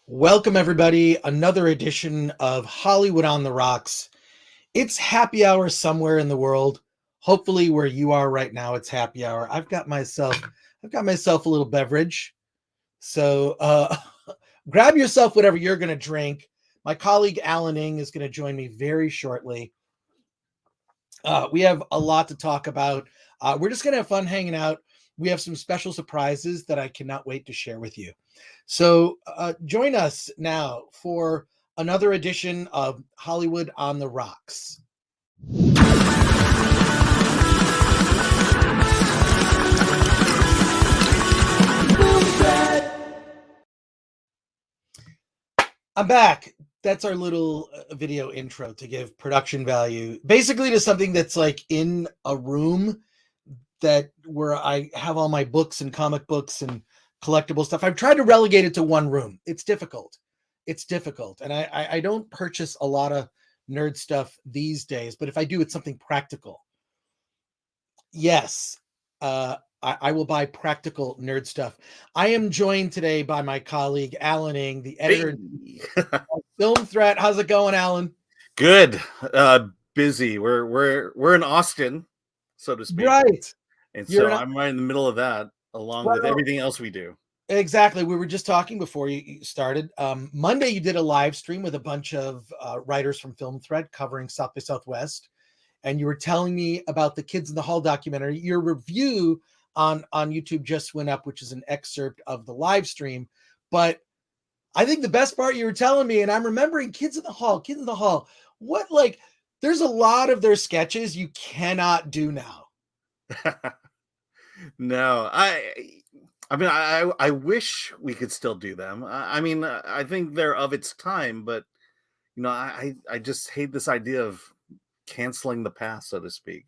Welcome, everybody. Another edition of Hollywood on the Rocks. It's happy hour somewhere in the world. Hopefully, where you are right now, it's happy hour. I've got myself a little beverage. So grab yourself whatever you're going to drink. My colleague Alan Ing is going to join me very shortly. We have a lot to talk about. We're just going to have fun hanging out. We have some special surprises that I cannot wait to share with you. So join us now for another edition of Hollywood on the Rocks. I'm back. That's our little video intro to give production value, basically to something that's like in a room that where I have all my books and comic books and collectible stuff. I've tried to relegate it to one room. It's difficult. And I don't purchase a lot of nerd stuff these days, but if I do, it's something practical. Yes, I will buy practical nerd stuff. I am joined today by my colleague Alan Ing, the editor of Film Threat. How's it going, Alan? Good. Busy. We're in Austin, so to speak. Right. And so I'm right in the middle of that, along with everything else we do. Exactly. We were just talking before you started. Monday, you did a live stream with a bunch of writers from Film Threat covering South by Southwest. And you were telling me about the Kids in the Hall documentary. Your review on YouTube just went up, which is an excerpt of the live stream. But I think the best part you were telling me, and I'm remembering Kids in the Hall. What, like, there's a lot of their sketches you cannot do now. No, I wish we could still do them. I think they're of its time, but I just hate this idea of canceling the past, so to speak.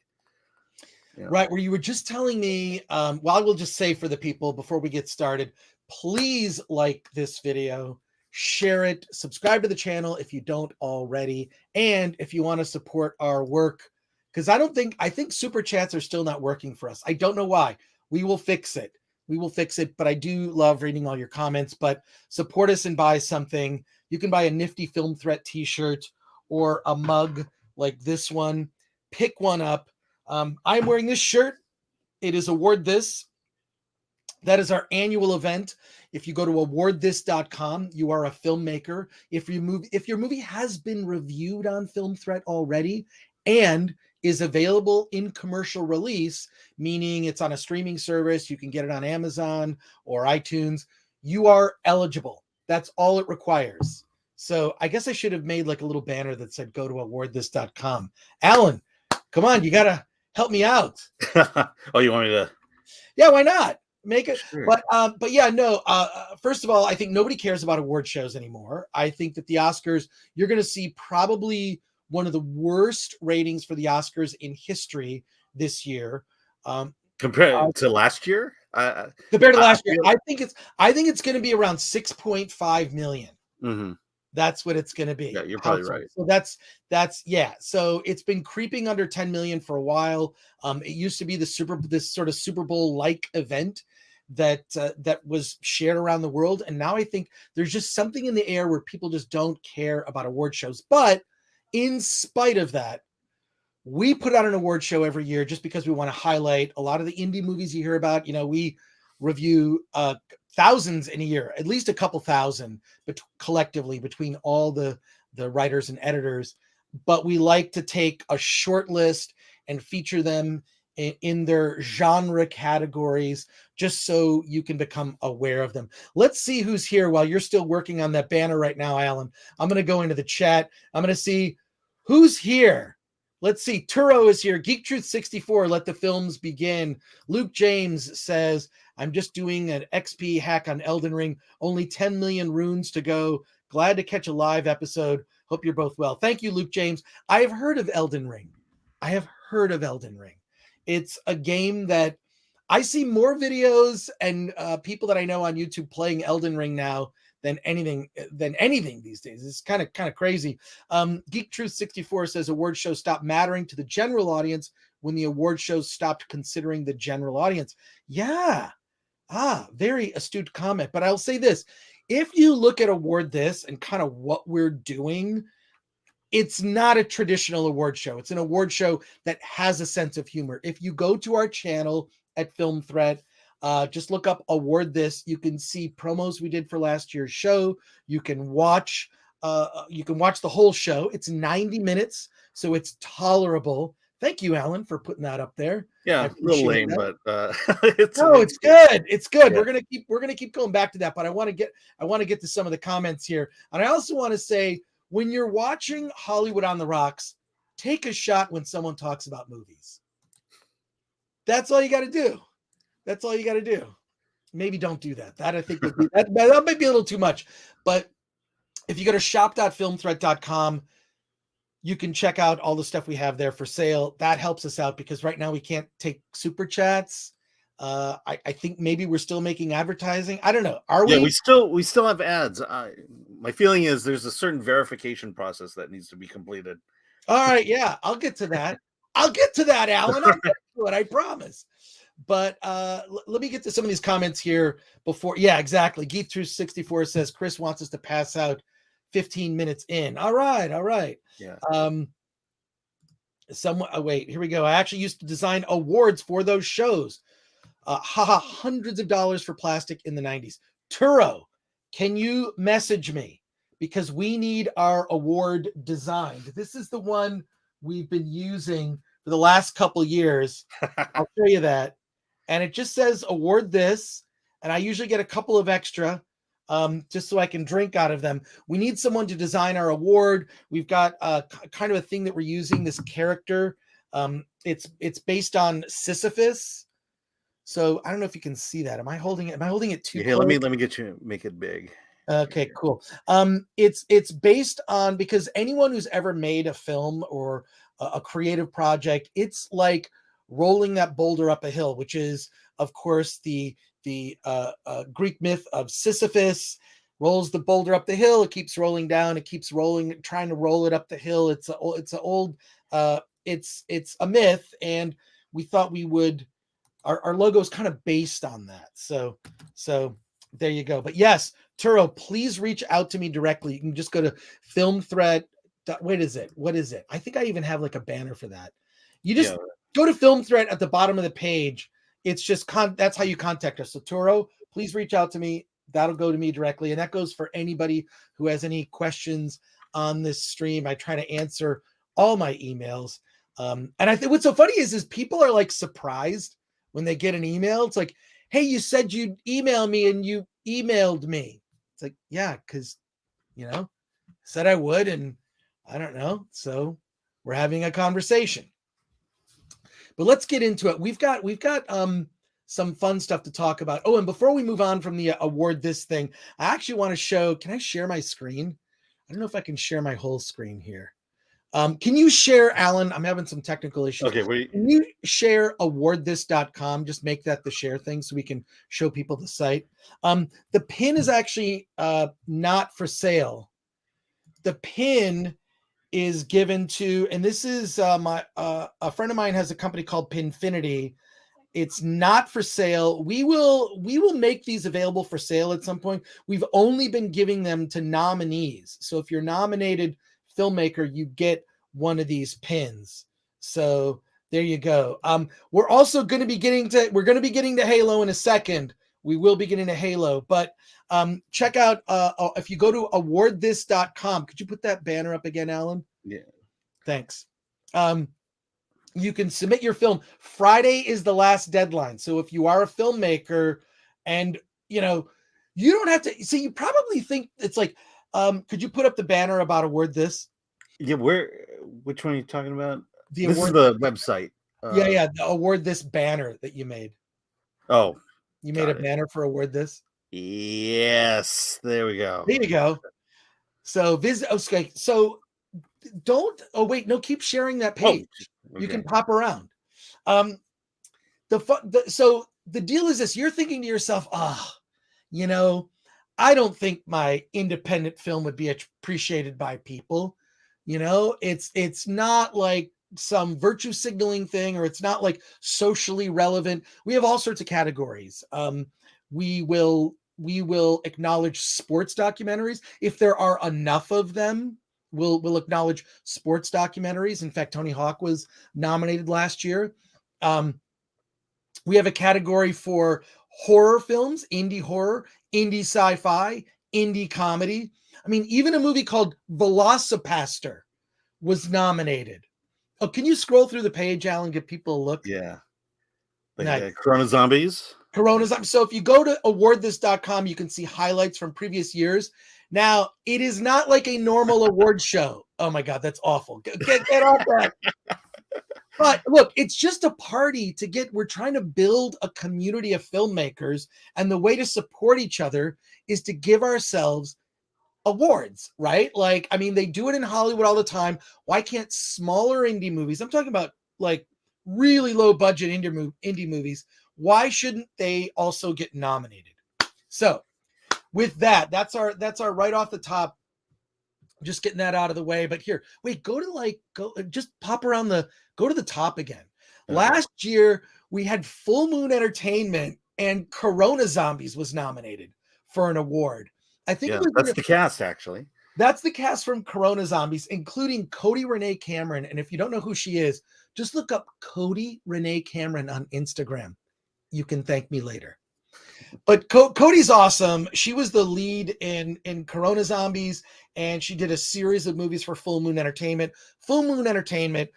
Right, where you were just telling me, well, I will just say for the people before we get started, please like this video, share it, subscribe to the channel if you don't already, and if you want to support our work, because I think super chats are still not working for us. I don't know why. We will fix it. But I do love reading all your comments. But support us and buy something. You can buy a nifty Film Threat t-shirt or a mug like this one. Pick one up. I'm wearing this shirt. It is Award This. That is our annual event. If you go to awardthis.com, you are a filmmaker. If your movie has been reviewed on Film Threat already and is available in commercial release, meaning it's on a streaming service, you can get it on Amazon or iTunes, you are eligible. That's all it requires. So I guess I should have made like a little banner that said go to awardthis.com. Alan, come on, you got to help me out. Oh, you want me to? Yeah, why not? Make it. Sure. But yeah, no. First of all, I think nobody cares about award shows anymore. I think that the Oscars, you're going to see probably one of the worst ratings for the Oscars in history this year. Compared to last year? Compared to last year, I think it's going to be around 6.5 million. Mm-hmm. That's what it's going to be. Yeah, you're probably right. So that's yeah. So it's been creeping under 10 million for a while. It used to be this sort of Super Bowl like event that was shared around the world, and now I think there's just something in the air where people just don't care about award shows. But in spite of that, we put out an award show every year just because we want to highlight a lot of the indie movies you hear about. We review thousands in a year, at least a couple thousand, but collectively between all the writers and editors. But we like to take a short list and feature them in their genre categories, just so you can become aware of them. Let's see who's here while you're still working on that banner right now, Alan. I'm going to go into the chat. I'm going to see who's here. Let's see. Turo is here. Geek Truth 64. Let the films begin. Luke James says, I'm just doing an XP hack on Elden Ring. Only 10 million runes to go. Glad to catch a live episode. Hope you're both well. Thank you, Luke James. I have heard of Elden Ring. It's a game that I see more videos and people that I know on YouTube playing Elden Ring now than anything these days. It's kind of crazy. Geek Truth 64 says award shows stopped mattering to the general audience when the award shows stopped considering the general audience. Yeah. Very astute comment. But I'll say this. if you look at Award This and kind of what we're doing, it's not a traditional award show. It's an award show that has a sense of humor. If you go to our channel at Film Threat, just look up Award This. You can see promos we did for last year's show. You can watch the whole show. It's 90 minutes, so it's tolerable. Thank you, Alan, for putting that up there. Yeah, a little lame, that. but it's good. It's good. Yeah. We're gonna keep going back to that, but I want to get to some of the comments here. And I also want to say, when you're watching Hollywood on the Rocks, take a shot when someone talks about movies. That's all you got to do. That's all you got to do. Maybe don't do that. That I think would be, that might be a little too much. But if you go to shop.filmthreat.com, you can check out all the stuff we have there for sale. That helps us out because right now we can't take super chats. I think maybe we're still making advertising. I don't know. Are we? Yeah, we still have ads. My feeling is there's a certain verification process that needs to be completed. All right, yeah, I'll get to that. I'll get to that, Alan. I'll get to it, I promise. But let me get to some of these comments here before. Yeah, exactly. Geek364 says Chris wants us to pass out 15 minutes in. All right. Yeah. Wait, here we go. I actually used to design awards for those shows. Hundreds of dollars for plastic in the 90s. Turo, can you message me? Because we need our award designed. This is the one we've been using for the last couple years. I'll show you that. And it just says Award This. And I usually get a couple of extra just so I can drink out of them. We need someone to design our award. We've got kind of a thing that we're using, this character. It's based on Sisyphus. So I don't know if you can see that. Am I holding it too Here, close? let me get you, make it big. Okay, cool. It's based on, because anyone who's ever made a film or a creative project, it's like rolling that boulder up a hill, which is, of course, the Greek myth of Sisyphus. Rolls the boulder up the hill, it keeps rolling down, it keeps rolling, trying to roll it up the hill. It's a myth, and we thought we would. Our logo is kind of based on that. So there you go. But yes, Turo, please reach out to me directly. You can just go to Film Threat. What is it? I think I even have like a banner for that. You just go to Film Threat at the bottom of the page. It's just that's how you contact us. So Turo, please reach out to me. That'll go to me directly. And that goes for anybody who has any questions on this stream. I try to answer all my emails. And I think what's so funny is people are like surprised when they get an email. It's like, hey, you said you'd email me and you emailed me. It's like, yeah, because, said I would, and I don't know. So we're having a conversation. But let's get into it. We've got some fun stuff to talk about. Oh, and before we move on from the Award This thing, I actually want to show, can I share my screen? I don't know if I can share my whole screen here. Can you share, Alan? I'm having some technical issues. Okay, can you share awardthis.com? Just make that the share thing so we can show people the site. The pin is actually not for sale. The pin is given to, and this is a friend of mine has a company called Pinfinity. It's not for sale. We will make these available for sale at some point. We've only been giving them to nominees. So if you're nominated filmmaker, you get one of these pins. So there you go. We're also going to be getting to Halo in a second. We will be getting to Halo, but check out if you go to awardthis.com. Could you put that banner up again, Alan? Yeah. Thanks. You can submit your film. Friday is the last deadline. So if you are a filmmaker and you don't have to, you probably think it's like, could you put up the banner about Award This? Yeah, which one are you talking about? This is the website. The Award This banner that you made. Oh, you made a banner for Award This? Yes, there we go. There you go. So okay. So keep sharing that page. Okay. You can pop around. So the deal is this: you're thinking to yourself, I don't think my independent film would be appreciated by people. It's not like some virtue signaling thing, or it's not like socially relevant. We have all sorts of categories. We will we will acknowledge sports documentaries if there are enough of them. We'll acknowledge sports documentaries. In fact, Tony Hawk was nominated last year. We have a category for horror films, indie horror, indie sci-fi, indie comedy. I mean, even a movie called Velocipaster was nominated. Oh, can you scroll through the page, Alan, give people a look? Yeah. Nice. Corona Zombies. So if you go to awardthis.com, you can see highlights from previous years. Now, it is not like a normal award show. Oh my God, that's awful. Get off that. But look, it's just a party we're trying to build a community of filmmakers. And the way to support each other is to give ourselves awards, right? Like, I mean, they do it in Hollywood all the time. Why can't smaller indie movies, I'm talking about like really low budget indie movies, why shouldn't they also get nominated? So with that's our right off the top, just getting that out of the way. But here, wait, go just pop around go to the top again. Okay. Last year we had Full Moon Entertainment and Corona Zombies was nominated for an award. I think that's the cast, actually. That's the cast from Corona Zombies, including Cody Renee Cameron. And if you don't know who she is, just look up Cody Renee Cameron on Instagram. You can thank me later. But Cody's awesome. She was the lead in Corona Zombies, and she did a series of movies for Full Moon Entertainment. Full Moon Entertainment,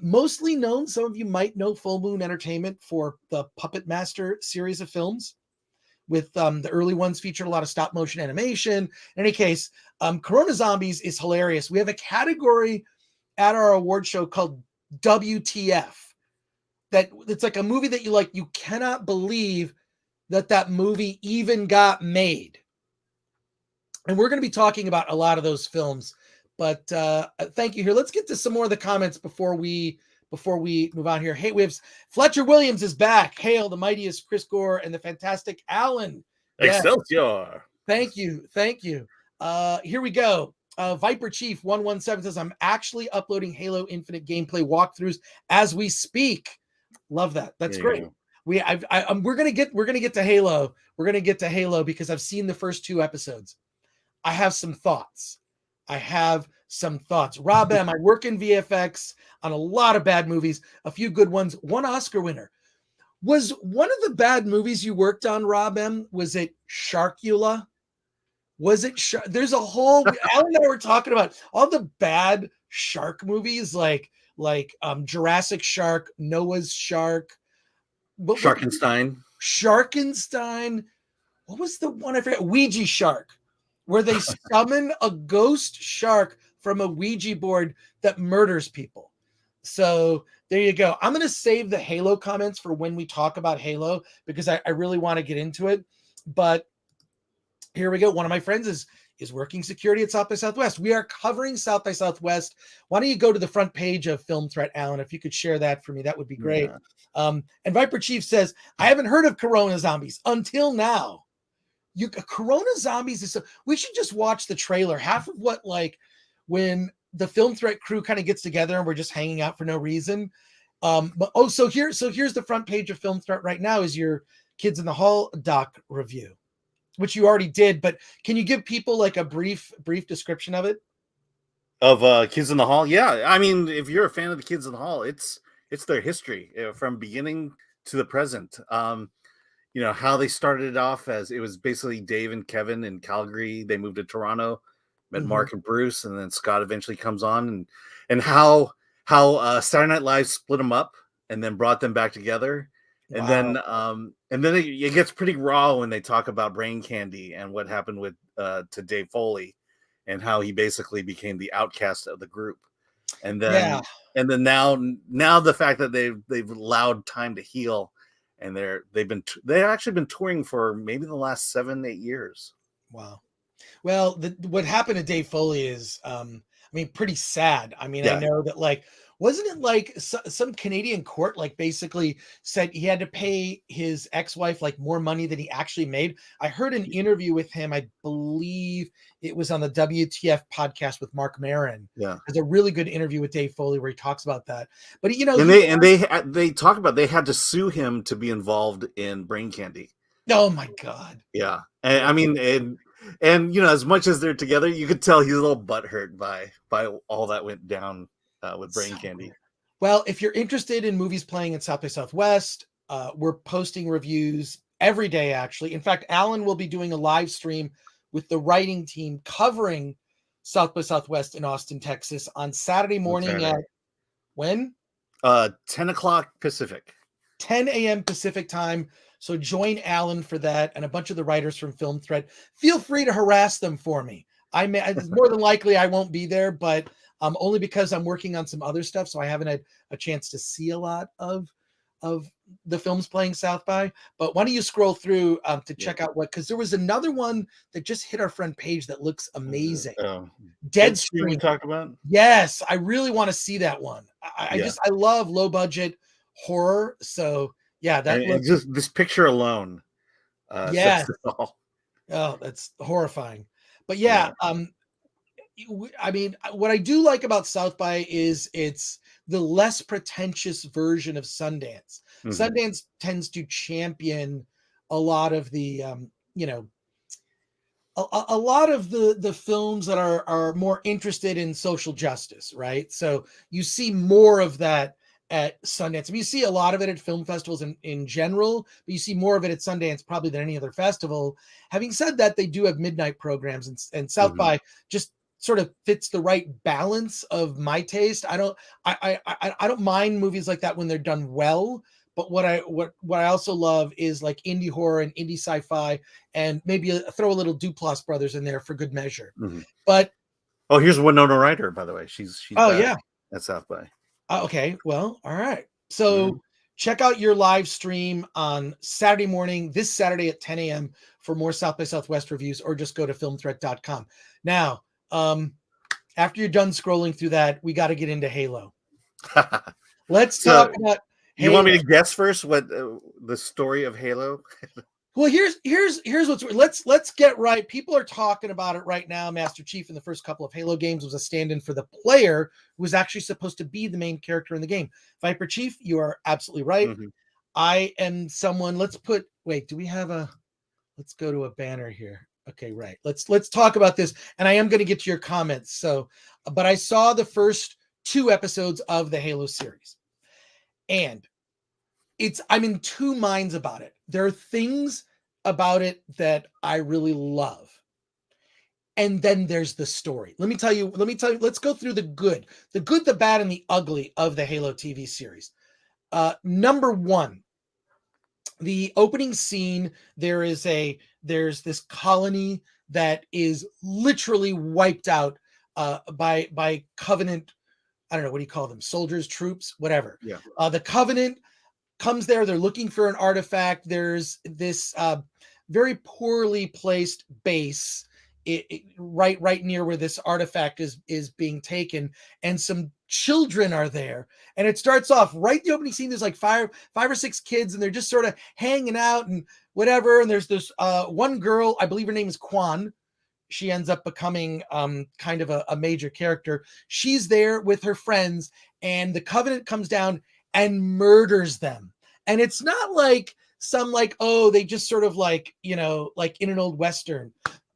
mostly known, some of you might know Full Moon Entertainment for the Puppet Master series of films. With the early ones featured a lot of stop motion animation. In any case, Corona Zombies is hilarious. We have a category at our award show called WTF. That it's like a movie that you cannot believe that movie even got made. And we're going to be talking about a lot of those films. But thank you here. Let's get to some more of the comments before we move on here. Hey, we have Fletcher Williams is back. Hail the mightiest Chris Gore and the fantastic Alan. Excelsior. Thank you. Here we go. Viper Chief 117 says, I'm actually uploading Halo Infinite gameplay walkthroughs as we speak. Love that. That's great. We're gonna get to Halo. We're gonna get to Halo because I've seen the first 2 episodes. I have some thoughts. Rob M. I work in VFX on a lot of bad movies, a few good ones, one Oscar winner. Was one of the bad movies you worked on, Rob M., was it Sharkula? Was it there's a whole Alan and I were talking about all the bad shark movies like Jurassic Shark, Noah's Shark, Sharkenstein. What was the one I forget? Ouija Shark, where they summon a ghost shark from a Ouija board that murders people. So there you go. I'm going to save the Halo comments for when we talk about Halo because I really want to get into it. But here we go. One of my friends is working security at South by Southwest. We are covering South by Southwest. Why don't you go to the front page of Film Threat, Alan? If you could share that for me, that would be great. Yeah. And Viper Chief says, I haven't heard of Corona Zombies until now. Corona Zombies is we should just watch the trailer. Half of what when the Film Threat crew kind of gets together and we're just hanging out for no reason. So here's the front page of Film Threat right now is your Kids in the Hall doc review, which you already did, but can you give people a brief description of it? Of Kids in the Hall? Yeah. I mean, if you're a fan of the Kids in the Hall, it's their history from beginning to the present. How they started off as it was basically Dave and Kevin in Calgary. They moved to Toronto, met Mark and Bruce, and then Scott eventually comes on, and how Saturday Night Live split them up and then brought them back together. Wow. And then it gets pretty raw when they talk about Brain Candy and what happened with to Dave Foley and how he basically became the outcast of the group. And then now the fact that they've allowed time to heal, and they've actually been touring for maybe the last 7-8 years. Wow. Well, what happened to Dave Foley is pretty sad. I know that wasn't it some Canadian court basically said he had to pay his ex-wife more money than he actually made? I heard an interview with him. I believe it was on the WTF podcast with Mark Maron. Yeah, it's a really good interview with Dave Foley where he talks about that. But they talk about they had to sue him to be involved in Brain Candy. Oh my God. Yeah, and I mean, and you know, as much as they're together, you could tell he's a little butthurt by all that went down with Brain So Candy. weird. Well, if you're interested in movies playing at South by Southwest, we're posting reviews every day, actually. In fact, Alan will be doing a live stream with the writing team covering South by Southwest in Austin, Texas on Saturday On morning at Saturday. when? 10 o'clock Pacific. 10 a.m. Pacific time. So join Alan for that and a bunch of the writers from Film Thread. Feel free to harass them for me. It's more than likely I won't be there, but only because I'm working on some other stuff, so I haven't had a chance to see a lot of the films playing South by. But why don't you scroll through to check out what? Because there was another one that just hit our front page that looks amazing. Deadstream we talked about. Yes, I really want to see that one. Yeah. I love low budget horror, so yeah, that And looks just this picture alone yeah. says it all. Oh, that's horrifying. But yeah, I mean, what I do like about South by is it's the less pretentious version of Sundance. Mhm. Sundance tends to champion a lot of the, you know, a lot of the films that are more interested in social justice, right? So you see more of that at Sundance. I mean, you see a lot of it at film festivals in general, but you see more of it at Sundance probably than any other festival. Having said that, they do have midnight programs, and South by just sort of fits the right balance of my taste. I don't mind movies like that when they're done well. But what I also love is like indie horror and indie sci-fi, and maybe throw a little Duplass Brothers in there for good measure. But here's Winona Ryder, by the way. She's oh back yeah, at South by. okay, well, all right. So check out your live stream on Saturday morning, this Saturday at 10 a.m. for more South by Southwest reviews, or just go to filmthreat.com. Now, after you're done scrolling through that, we got to get into Halo. Let's talk about You want me to guess first what the story of Halo? Well, here's what's let's get right. People are talking about it right now. Master Chief in the first couple of Halo games was a stand-in for the player who was actually supposed to be the main character in the game. Viper Chief, you are absolutely right. I am someone. Let's go to a banner here. Okay, right. Let's talk about this. And I am going to get to your comments. So, but I saw the first 2 episodes of the Halo series. And I'm in 2 minds about it. There are things about it that I really love. And then there's the story. Let me tell you, let's go through the good, the bad, and the ugly of the Halo TV series. Number 1, the opening scene, there's this colony that is literally wiped out by Covenant. I don't know, what do you call them? Soldiers, troops, whatever. Yeah. The Covenant comes there. They're looking for an artifact. There's this very poorly placed base right near where this artifact is being taken, and some children are there. And it starts off right the opening scene. There's like five or 6 kids, and they're just sort of hanging out and whatever. And there's this one girl, I believe her name is Quan. She ends up becoming kind of a major character. She's there with her friends, and the Covenant comes down and murders them. And it's not like some they just sort of like in an old Western,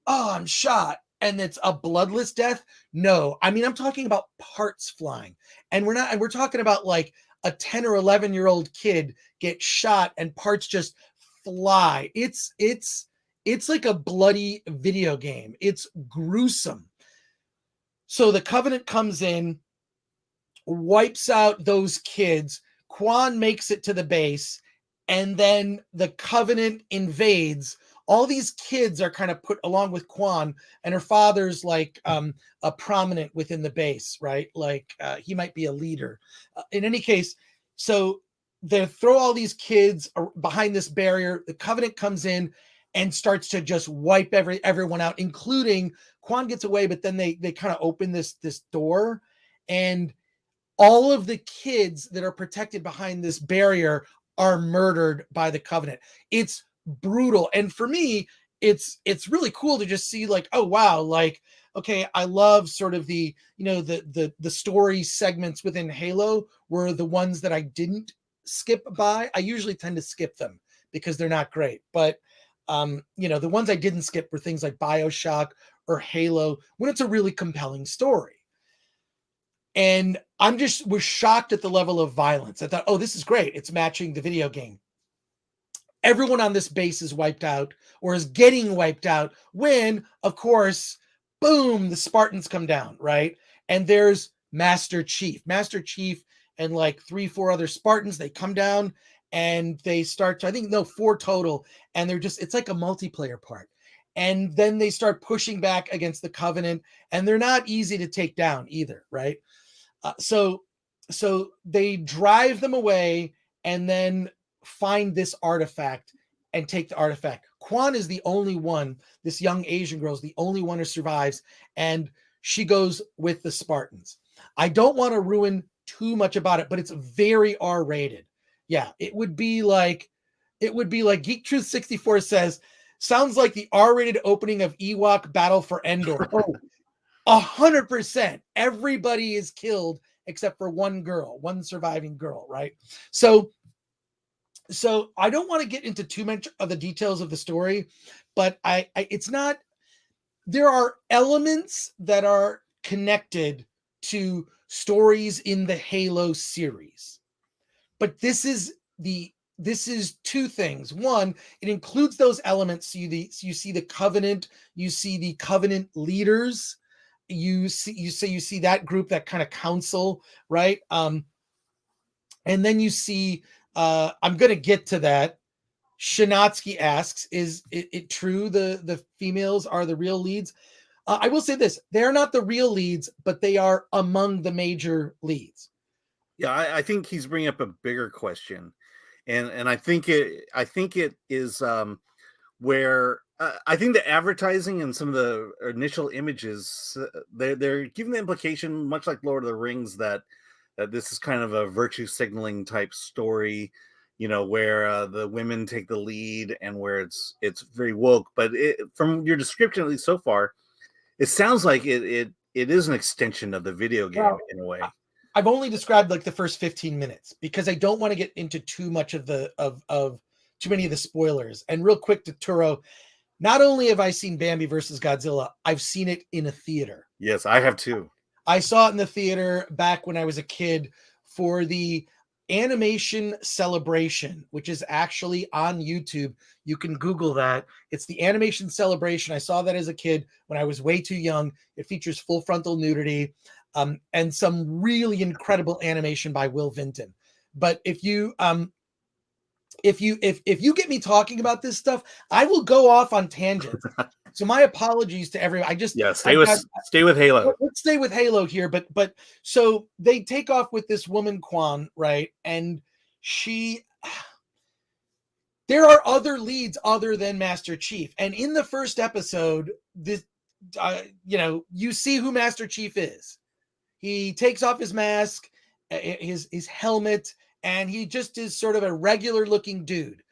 oh, I'm shot, and it's a bloodless death. No, I mean, I'm talking about parts flying. And we're talking about like a 10 or 11-year-old kid get shot and parts just fly. It's like a bloody video game. It's gruesome. So the Covenant comes in, wipes out those kids. Quan makes it to the base, and then the Covenant invades. All these kids are kind of put along with Quan, and her father's like a prominent within the base, right? Like he might be a leader. In any case, so they throw all these kids behind this barrier. The Covenant comes in and starts to just wipe everyone out, including Quan gets away, but then they kind of open this door, and all of the kids that are protected behind this barrier are murdered by the Covenant. It's brutal. And for me, it's really cool to just see like, oh wow, like, okay, I love sort of the story segments within Halo were the ones that I didn't skip by. I usually tend to skip them because they're not great. But The ones I didn't skip were things like BioShock or Halo, when it's a really compelling story. And was shocked at the level of violence. I thought, oh, this is great. It's matching the video game. Everyone on this base is wiped out or is getting wiped out when, of course, boom, the Spartans come down, right? And there's Master Chief and like 3-4 other Spartans. They come down and they start to, I think, no, 4 total. And it's like a multiplayer part. And then they start pushing back against the Covenant, and they're not easy to take down either, right? So they drive them away and then find this artifact and take the artifact. Quan is the only one, this young Asian girl is the only one who survives, and she goes with the Spartans. I don't want to ruin too much about it, but it's very R-rated. Yeah, it would be like Geek Truth 64 says, sounds like the R-rated opening of Ewok Battle for Endor. 100%. Everybody is killed except for one surviving girl, right? So I don't want to get into too much of the details of the story, but it's not, there are elements that are connected to stories in the Halo series. But this is 2 things. One, it includes those elements. You see the Covenant, you see the Covenant leaders, you see that group, that kind of council, right? And then you see, I'm going to get to that. Shinatsky asks, is it true the females are the real leads? I will say this, they're not the real leads, but they are among the major leads. Yeah, I think he's bringing up a bigger question. And I think it is where I think the advertising and some of the initial images, they're giving the implication, much like Lord of the Rings, that this is kind of a virtue signaling type story, where the women take the lead and where it's very woke. But from your description, at least so far, it sounds like it is an extension of the video game in a way. I've only described like the first 15 minutes because I don't want to get into too much of too many of the spoilers. And real quick to Turo, not only have I seen Bambi versus Godzilla, I've seen it in a theater. Yes, I have too. I saw it in the theater back when I was a kid for the Animation Celebration, which is actually on YouTube. You can Google that. It's the Animation Celebration. I saw that as a kid when I was way too young. It features full frontal nudity and some really incredible animation by Will Vinton. But if you get me talking about this stuff, I will go off on tangents. So my apologies to everyone. Stay with Halo. Let's stay with Halo here. But so they take off with this woman Quan, right? And there are other leads other than Master Chief. And in the first episode, this you see who Master Chief is. He takes off his mask, his helmet, and he just is sort of a regular looking dude.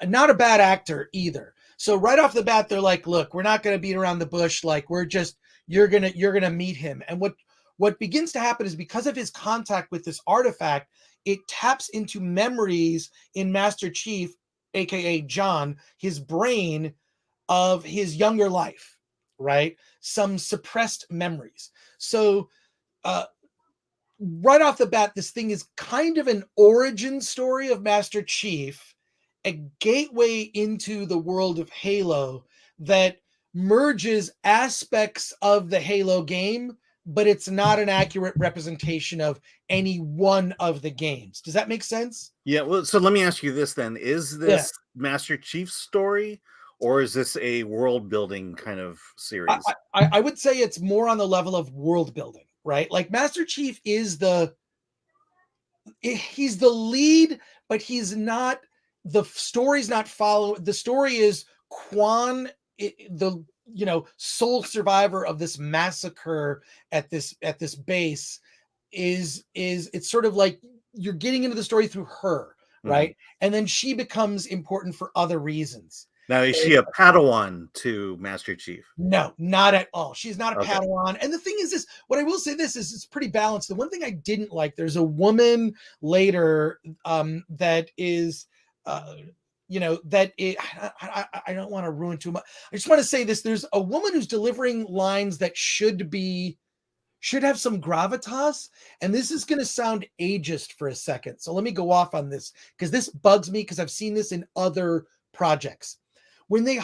Not a bad actor either. So right off the bat, they're like, look, we're not going to beat around the bush. Like you're going to meet him. And what begins to happen is because of his contact with this artifact, it taps into memories in Master Chief, AKA John, his brain of his younger life, right? Some suppressed memories. So, right off the bat, this thing is kind of an origin story of Master Chief, a gateway into the world of Halo that merges aspects of the Halo game, but it's not an accurate representation of any one of the games. Does that make sense? Yeah. Well, so let me ask you this then. Is this Master Chief's story, or is this a world building kind of series? I would say it's more on the level of world building. Right? Like Master Chief is he's the lead, but he's not, the story's not following. The story is Quan, the sole survivor of this massacre at this base is it's sort of like you're getting into the story through her, right? Mm-hmm. And then she becomes important for other reasons. Now, is she a Padawan to Master Chief? No, not at all. She's not a Padawan. And the thing is this, what I will say this is it's pretty balanced. The one thing I didn't like, there's a woman later that is that I don't want to ruin too much. I just want to say this. There's a woman who's delivering lines that should have some gravitas. And this is going to sound ageist for a second. So let me go off on this because this bugs me because I've seen this in other projects. When they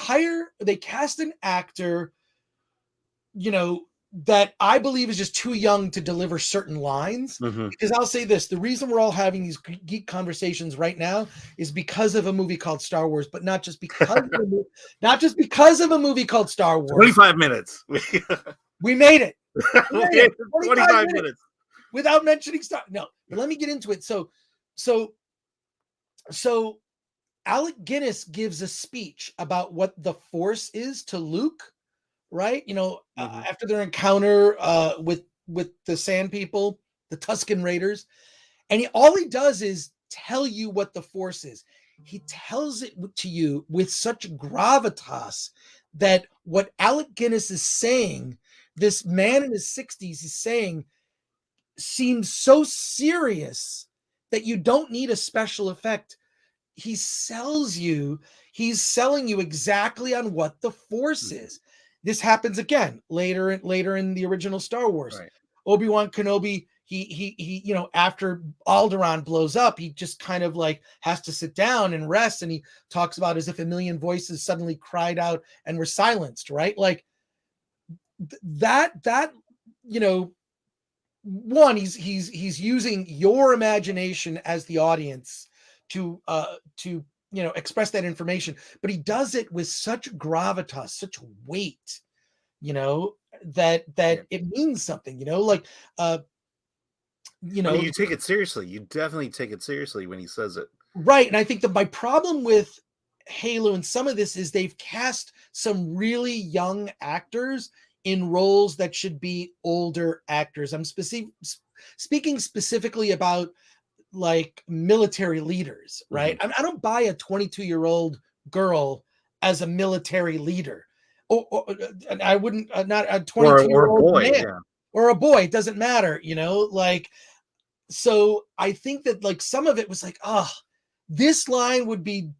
cast an actor, that I believe is just too young to deliver certain lines. Mhm. Because I'll say this, the reason we're all having these geek conversations right now is because of a movie called Star Wars, but not just because of a movie called Star Wars. 25 minutes. We made it. 25 minutes. Without mentioning Star. No, but let me get into it. So Alec Guinness gives a speech about what the Force is to Luke, right? After their encounter with the Sand People, the Tusken Raiders, and all he does is tell you what the Force is. He tells it to you with such gravitas that what Alec Guinness is saying, this man in his 60s is saying, seems so serious that you don't need a special effect. He's selling you exactly on what the Force is. This happens again later in the original Star Wars. Right. Obi-Wan Kenobi, he after Alderaan blows up, he just kind of like has to sit down and rest, and he talks about as if a million voices suddenly cried out and were silenced, right? Like that one, he's using your imagination as the audience to express that information, but he does it with such gravitas, such weight, that it means something, You take it seriously. You definitely take it seriously when he says it. Right. And I think that my problem with Halo and some of this is they've cast some really young actors in roles that should be older actors. I'm speaking specifically about like military leaders, right? I don't buy a 22-year-old girl as a military leader. Or I wouldn't, not a 22-year-old boy, man or a boy. It doesn't matter, so I think that like some of it was like, this line would be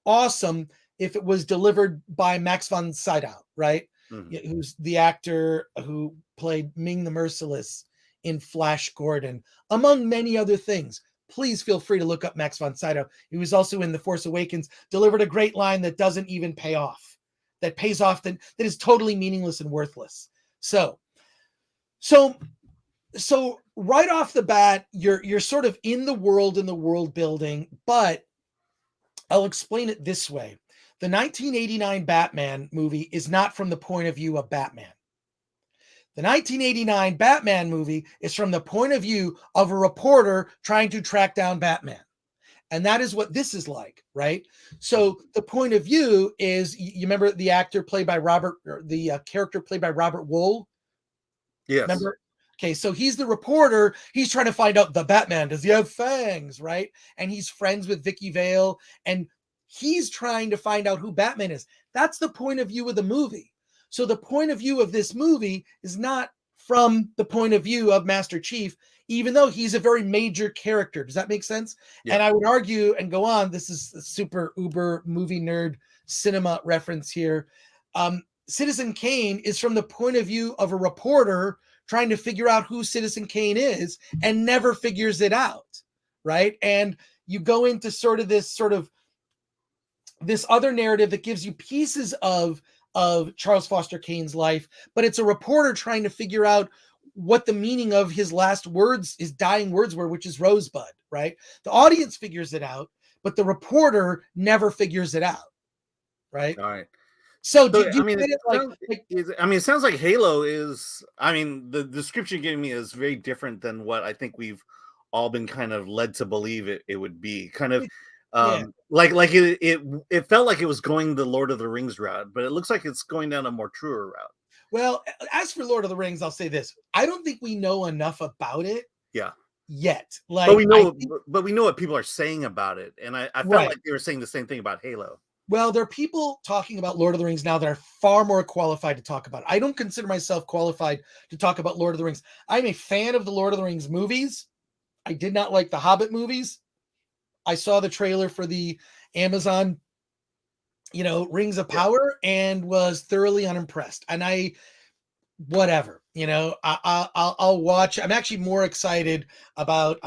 awesome if it was delivered by Max von Sydow, right? Who's the actor who played Ming the Merciless in Flash Gordon, among many other things. Please feel free to look up Max von Sydow. He was also in The Force Awakens, delivered a great line that doesn't even pay off, that pays off, that is totally meaningless and worthless. So right off the bat, you're sort of in the world building, but I'll explain it this way. The 1989 Batman movie is not from the point of view of Batman. The 1989 Batman movie is from the point of view of a reporter trying to track down Batman. And that is what this is like, right? So the point of view is, you remember the character played by Robert Wool? Yes. Remember? Okay, so he's the reporter. He's trying to find out the Batman. Does he have fangs, right? And he's friends with Vicky Vale, and he's trying to find out who Batman is. That's the point of view of the movie. So the point of view of this movie is not from the point of view of Master Chief, even though he's a very major character. Does that make sense? Yeah. And I would argue and go on, this is a super uber movie nerd cinema reference here. Citizen Kane is from the point of view of a reporter trying to figure out who Citizen Kane is and never figures it out, right? And you go into this other narrative that gives you pieces of Charles Foster Kane's life, but it's a reporter trying to figure out what the meaning of his last words, his dying words were, which is Rosebud, right? The audience figures it out, but the reporter never figures it out, right? All right. So it sounds like Halo is, the description you're giving me is very different than what I think we've all been kind of led to believe it would be. Kind of it felt like it was going the Lord of the Rings route, but it looks like it's going down a more truer route. Well, as for Lord of the Rings, I'll say this. I don't think we know enough about it. Yeah. Yet. But we know what people are saying about it. And I felt like they were saying the same thing about Halo. Well, there are people talking about Lord of the Rings now that are far more qualified to talk about it. I don't consider myself qualified to talk about Lord of the Rings. I'm a fan of the Lord of the Rings movies. I did not like the Hobbit movies. I saw the trailer for the Amazon Rings of Yeah. Power and was thoroughly unimpressed. And whatever, I'll watch. I'm more excited about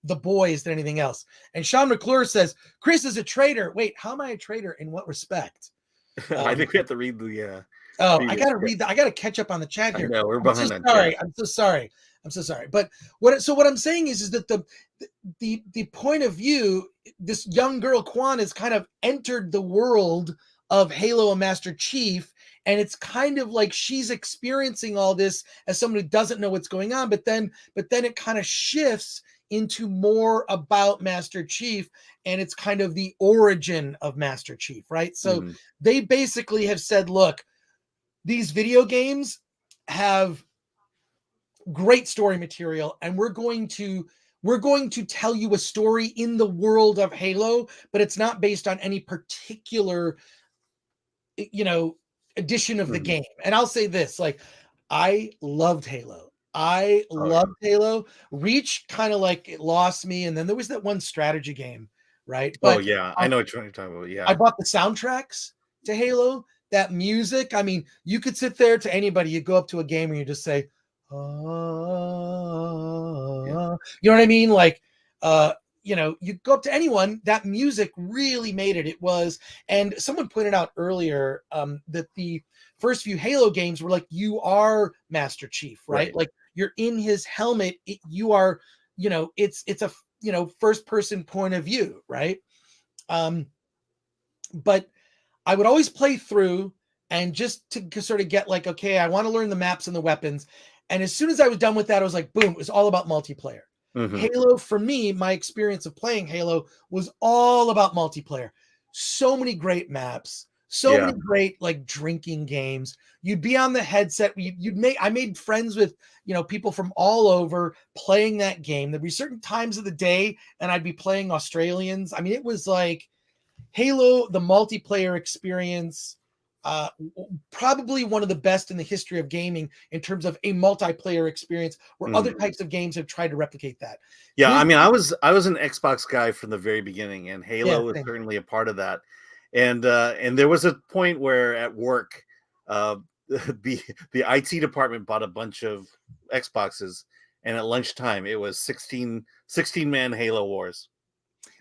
The Boys than anything else. And Sean McClure says Chris is a traitor. Wait, how am I a traitor? In what respect? I think we have to read the Oh, I previous. gotta read that. I gotta catch up on the chat I here. know we're I'm so behind on sorry. chat. I'm so sorry. I'm so sorry. But what I'm saying is that the point of view, this young girl Quan has kind of entered the world of Halo and Master Chief, and it's kind of like she's experiencing all this as someone who doesn't know what's going on. But then it kind of shifts into more about Master Chief, and it's kind of the origin of Master Chief, right? So they basically have said, look, these video games have great story material, and we're going to tell you a story in the world of Halo, but it's not based on any particular edition of the game. And I'll say this, like, I loved Halo. Reach kind of like it lost me, and then there was that one strategy game, right? Oh But yeah, I know what you're talking about. I Yeah. bought the soundtracks to Halo. That music, I mean, you could sit there to anybody, you go up to a game and you just say, you know what I mean? Like, you go up to anyone, that music really made it. It was, and someone pointed out earlier that the first few Halo games were like, you are Master Chief, right? Like, you're in his helmet. You are, it's a, first person point of view, right? But I would always play through and just to sort of get like, okay, I want to learn the maps and the weapons. And as soon as I was done with that, I was like, boom, it was all about multiplayer. Halo, for me, my experience of playing Halo was all about multiplayer. So many great maps, so many great like drinking games. You'd be on the headset. I made friends with, people from all over playing that game. There'd be certain times of the day and I'd be playing Australians. I mean, it was like, Halo, the multiplayer experience, probably one of the best in the history of gaming in terms of a multiplayer experience where other types of games have tried to replicate that. Yeah, I mean, I was an Xbox guy from the very beginning, and Halo was same. certainly a part of that. And there was a point where at work, the IT department bought a bunch of Xboxes, and at lunchtime it was 16 man Halo Wars.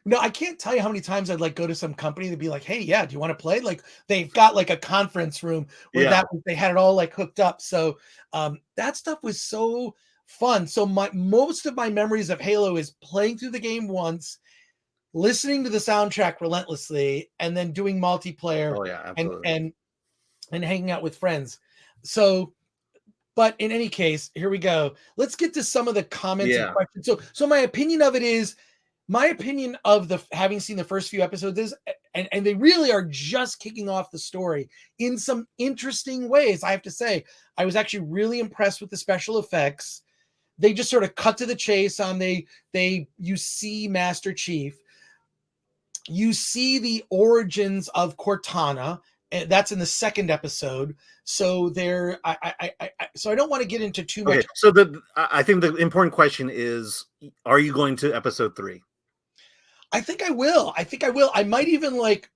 No, I can't tell you how many times I'd like go to some company to be like, hey, yeah, do you want to play? Like, they've got like a conference room where they had it all like hooked up. So that stuff was so fun. So most of my memories of Halo is playing through the game once, listening to the soundtrack relentlessly, and then doing multiplayer. Oh yeah, and absolutely. and hanging out with friends. So, but in any case, here we go. Let's get to some of the comments and questions. So my opinion of it is, my opinion of having seen the first few episodes is, and they really are just kicking off the story in some interesting ways. I have to say, I was actually really impressed with the special effects. They just sort of cut to the chase on you see Master Chief, you see the origins of Cortana. That's in the second episode. So so I don't want to get into too much. So I think the important question is, are you going to episode 3? I think I will. I might even like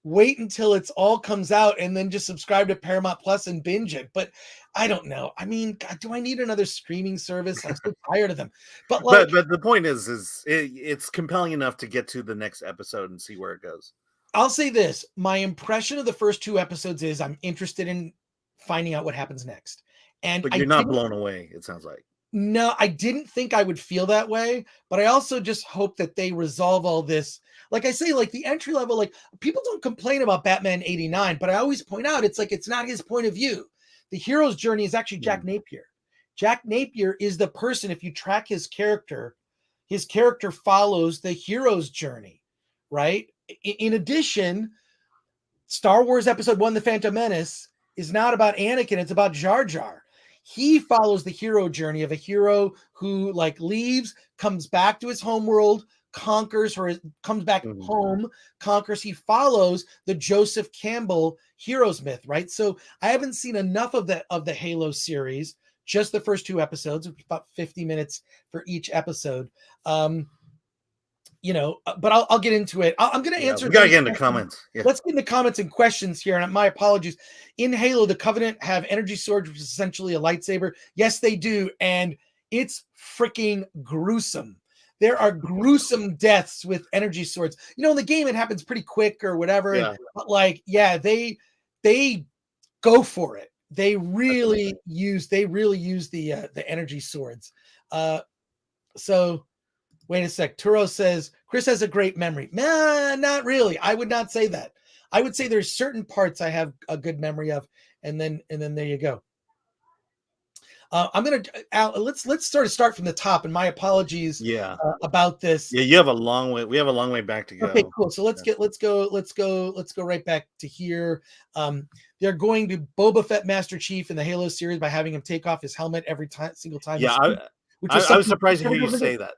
wait until it's all comes out and then just subscribe to Paramount Plus and binge it. But I don't know. I mean, God, do I need another streaming service? I'm so tired of them. But the point is it's compelling enough to get to the next episode and see where it goes. I'll say this. My impression of the first 2 episodes is I'm interested in finding out what happens next. But you're not blown away, it sounds like. No, I didn't think I would feel that way, but I also just hope that they resolve all this. Like I say, like the entry level, like people don't complain about Batman 89, but I always point out it's like it's not his point of view. The hero's journey is actually Jack Napier. Jack Napier is the person, if you track his character follows the hero's journey, right? In addition, Star Wars Episode 1, The Phantom Menace, is not about Anakin, it's about Jar Jar. He follows the hero journey of a hero who like leaves, comes back to his homeworld, conquers, or comes back home, conquers. He follows the Joseph Campbell hero's myth, right? So I haven't seen enough of the Halo series, just the first 2 episodes, about 50 minutes for each episode. but I'll get into it. I'm going to answer. We gotta get into comments. Yeah. Let's get into comments and questions here. And my apologies. In Halo, the Covenant have energy swords, which is essentially a lightsaber. Yes, they do. And it's freaking gruesome. There are gruesome deaths with energy swords. In the game, it happens pretty quick or whatever. Yeah. But they go for it. They really use the energy swords. So wait a sec. Turo says Chris has a great memory. Nah, not really. I would not say that. I would say there's certain parts I have a good memory of, and then there you go. I'm gonna let's start from the top. And my apologies. About this. Yeah, you have a long way. We have a long way back to go. Okay, cool. So let's go right back to here. They're going to Boba Fett Master Chief in the Halo series by having him take off his helmet every single time. Yeah, I was surprised to hear you say that.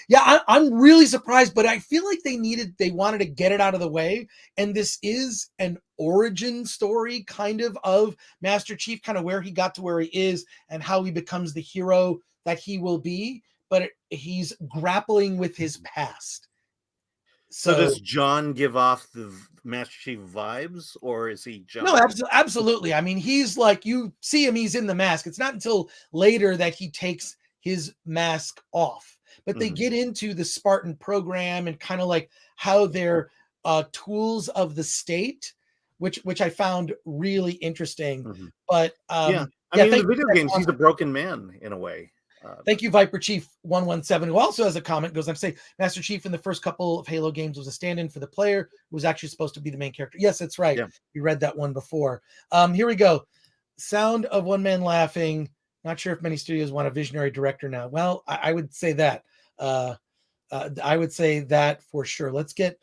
Yeah, I'm really surprised, but I feel like they wanted to get it out of the way. And this is an origin story kind of Master Chief, kind of where he got to where he is and how he becomes the hero that he will be. But he's grappling with his past. So does John give off the Master Chief vibes, or is he John? No, absolutely. I mean, he's like, you see him, he's in the mask. It's not until later that he takes his mask off. But they get into the Spartan program and kind of like how they're tools of the state, which I found really interesting. But I mean, in the video games, he's a broken man in a way. Thank you, Viper Chief 117, who also has a comment. Goes, I'm saying Master Chief in the first couple of Halo games was a stand-in for the player who was actually supposed to be the main character. Yes, that's right. Yeah. You read that one before. Here we go. Sound of one man laughing. Not sure if many studios want a visionary director now. Well, I would say that. I would say that for sure. Let's get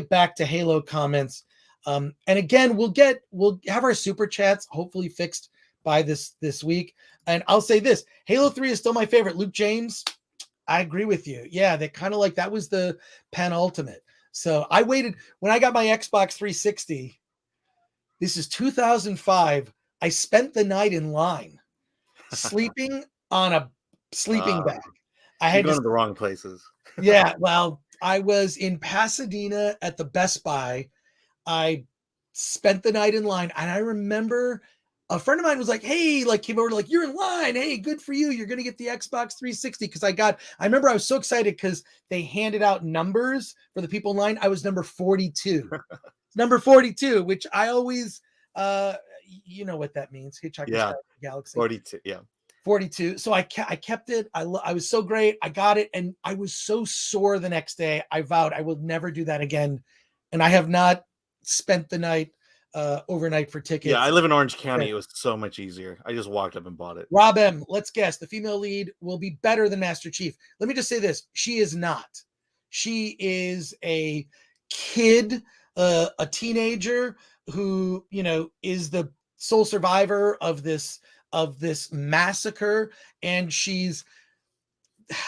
back to Halo comments. And again, we'll have our super chats hopefully fixed by this week. And I'll say this, Halo 3 is still my favorite. Luke James, I agree with you. Yeah, they kind of like that was the penultimate. So I waited when I got my Xbox 360. This is 2005. I spent the night in line sleeping on a sleeping bag. I had gone to the wrong places. Yeah, well, I was in Pasadena at the Best Buy. I spent the night in line, and I remember a friend of mine was like, hey, like came over like, you're in line. Hey, good for you. You're going to get the Xbox 360. Cause I remember I was so excited because they handed out numbers for the people in line. I was number 42, number 42, which I always, you know what that means. Hitchhiker's Galaxy. 42. Yeah. 42. So I kept it. I was so great. I got it. And I was so sore the next day. I vowed I will never do that again. And I have not spent the night overnight for tickets. Yeah, I live in Orange County. It was so much easier. I just walked up and bought it. Rob M, let's guess. The female lead will be better than Master Chief. Let me just say this. She is not. She is a kid, a teenager who, is the sole survivor of this massacre. And she is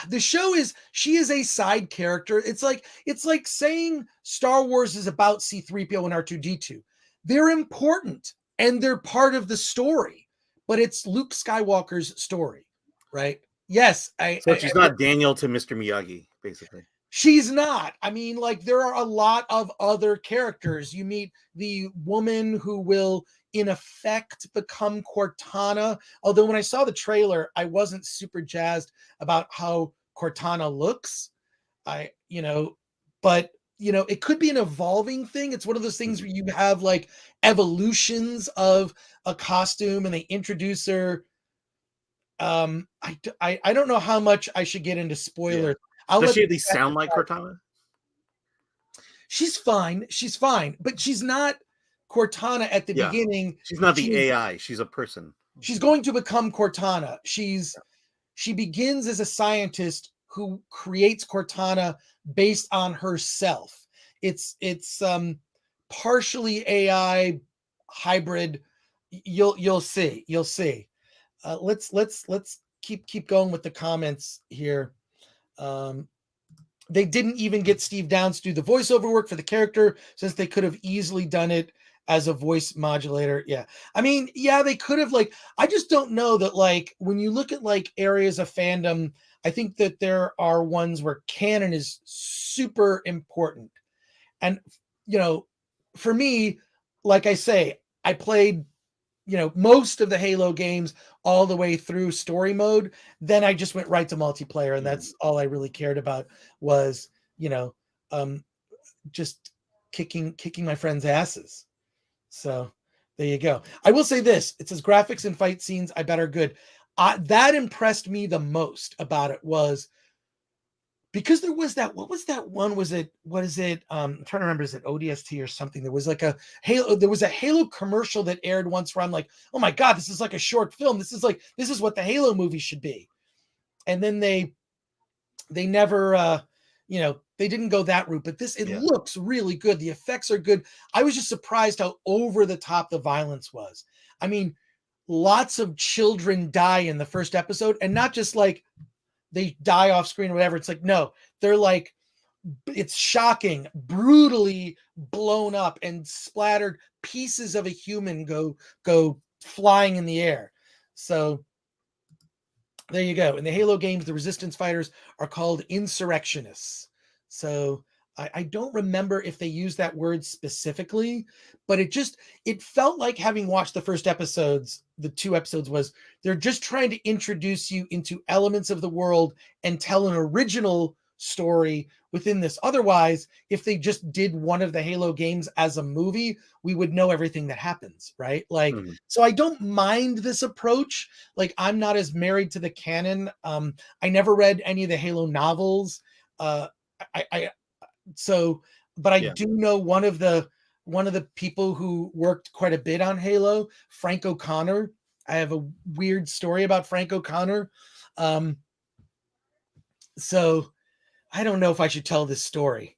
a side character. It's like saying Star Wars is about C-3PO and R2-D2. They're important and they're part of the story, but it's Luke Skywalker's story, right? Yes. So she's not Daniel to Mr. Miyagi, basically. She's not. I mean, like, there are a lot of other characters. You meet the woman who will, in effect, become Cortana. Although when I saw the trailer, I wasn't super jazzed about how Cortana looks. But it could be an evolving thing. It's one of those things where you have like evolutions of a costume and they introduce her. I don't know how much I should get into spoilers. Yeah. Does she at least sound like Cortana? She's fine. But she's not Cortana at the beginning. She's not the AI. She's a person. She's going to become Cortana. She begins as a scientist who creates Cortana based on herself. It's partially AI hybrid. You'll see. Let's keep going with the comments here. They didn't even get Steve Downs to do the voiceover work for the character, since they could have easily done it as a voice modulator. Yeah. I mean, yeah, they could have like, I just don't know that like when you look at like areas of fandom, I think that there are ones where canon is super important. And for me, like I say, I played most of the Halo games all the way through story mode. Then I just went right to multiplayer, and that's all I really cared about was, um, just kicking my friends' asses. So there you go. I will say this: it says graphics and fight scenes I bet are good. That impressed me the most about it was because there was that, what was that one? What is it? I'm trying to remember, is it ODST or something? There was like a Halo commercial that aired once where I'm like, oh my God, this is like a short film. This is what the Halo movie should be. And then they never, they didn't go that route, but it looks really good. The effects are good. I was just surprised how over the top the violence was. I mean, lots of children die in the first episode, and not just like they die off screen or whatever. It's like, no, they're like, it's shocking, brutally blown up and splattered. Pieces of a human go flying in the air. So there you go. In the Halo games, the resistance fighters are called insurrectionists. So I don't remember if they use that word specifically, but it felt like, having watched the first episodes, the 2 episodes, was they're just trying to introduce you into elements of the world and tell an original story within this. Otherwise, if they just did one of the Halo games as a movie, we would know everything that happens, right? Like, so I don't mind this approach. Like, I'm not as married to the canon. I never read any of the Halo novels. But I do know one of the people who worked quite a bit on Halo, Frank O'Connor. I have a weird story about Frank O'Connor. So I don't know if I should tell this story.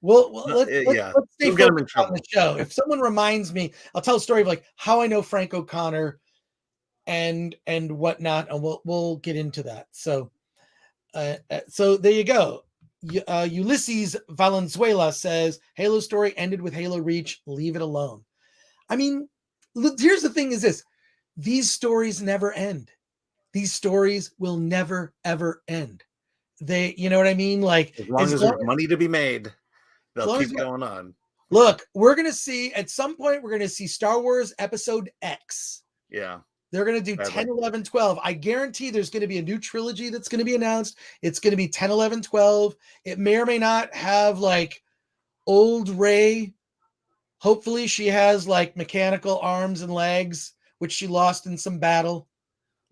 Well, let's stay focused on the show. If someone reminds me, I'll tell a story of like how I know Frank O'Connor and whatnot, and we'll get into that. So there you go. Ulysses Valenzuela says Halo story ended with Halo Reach. Leave it alone. I mean, look, here's the thing: is this? These stories never end. These stories will never ever end. You know what I mean? Like, as long as there's money to be made, they'll keep going on. Look, we're gonna see at some point. We're gonna see Star Wars Episode X. Yeah. They're going to do 10, 11, 12. I guarantee there's going to be a new trilogy that's going to be announced. It's going to be 10, 11, 12. It may or may not have like old Rey. Hopefully she has like mechanical arms and legs, which she lost in some battle.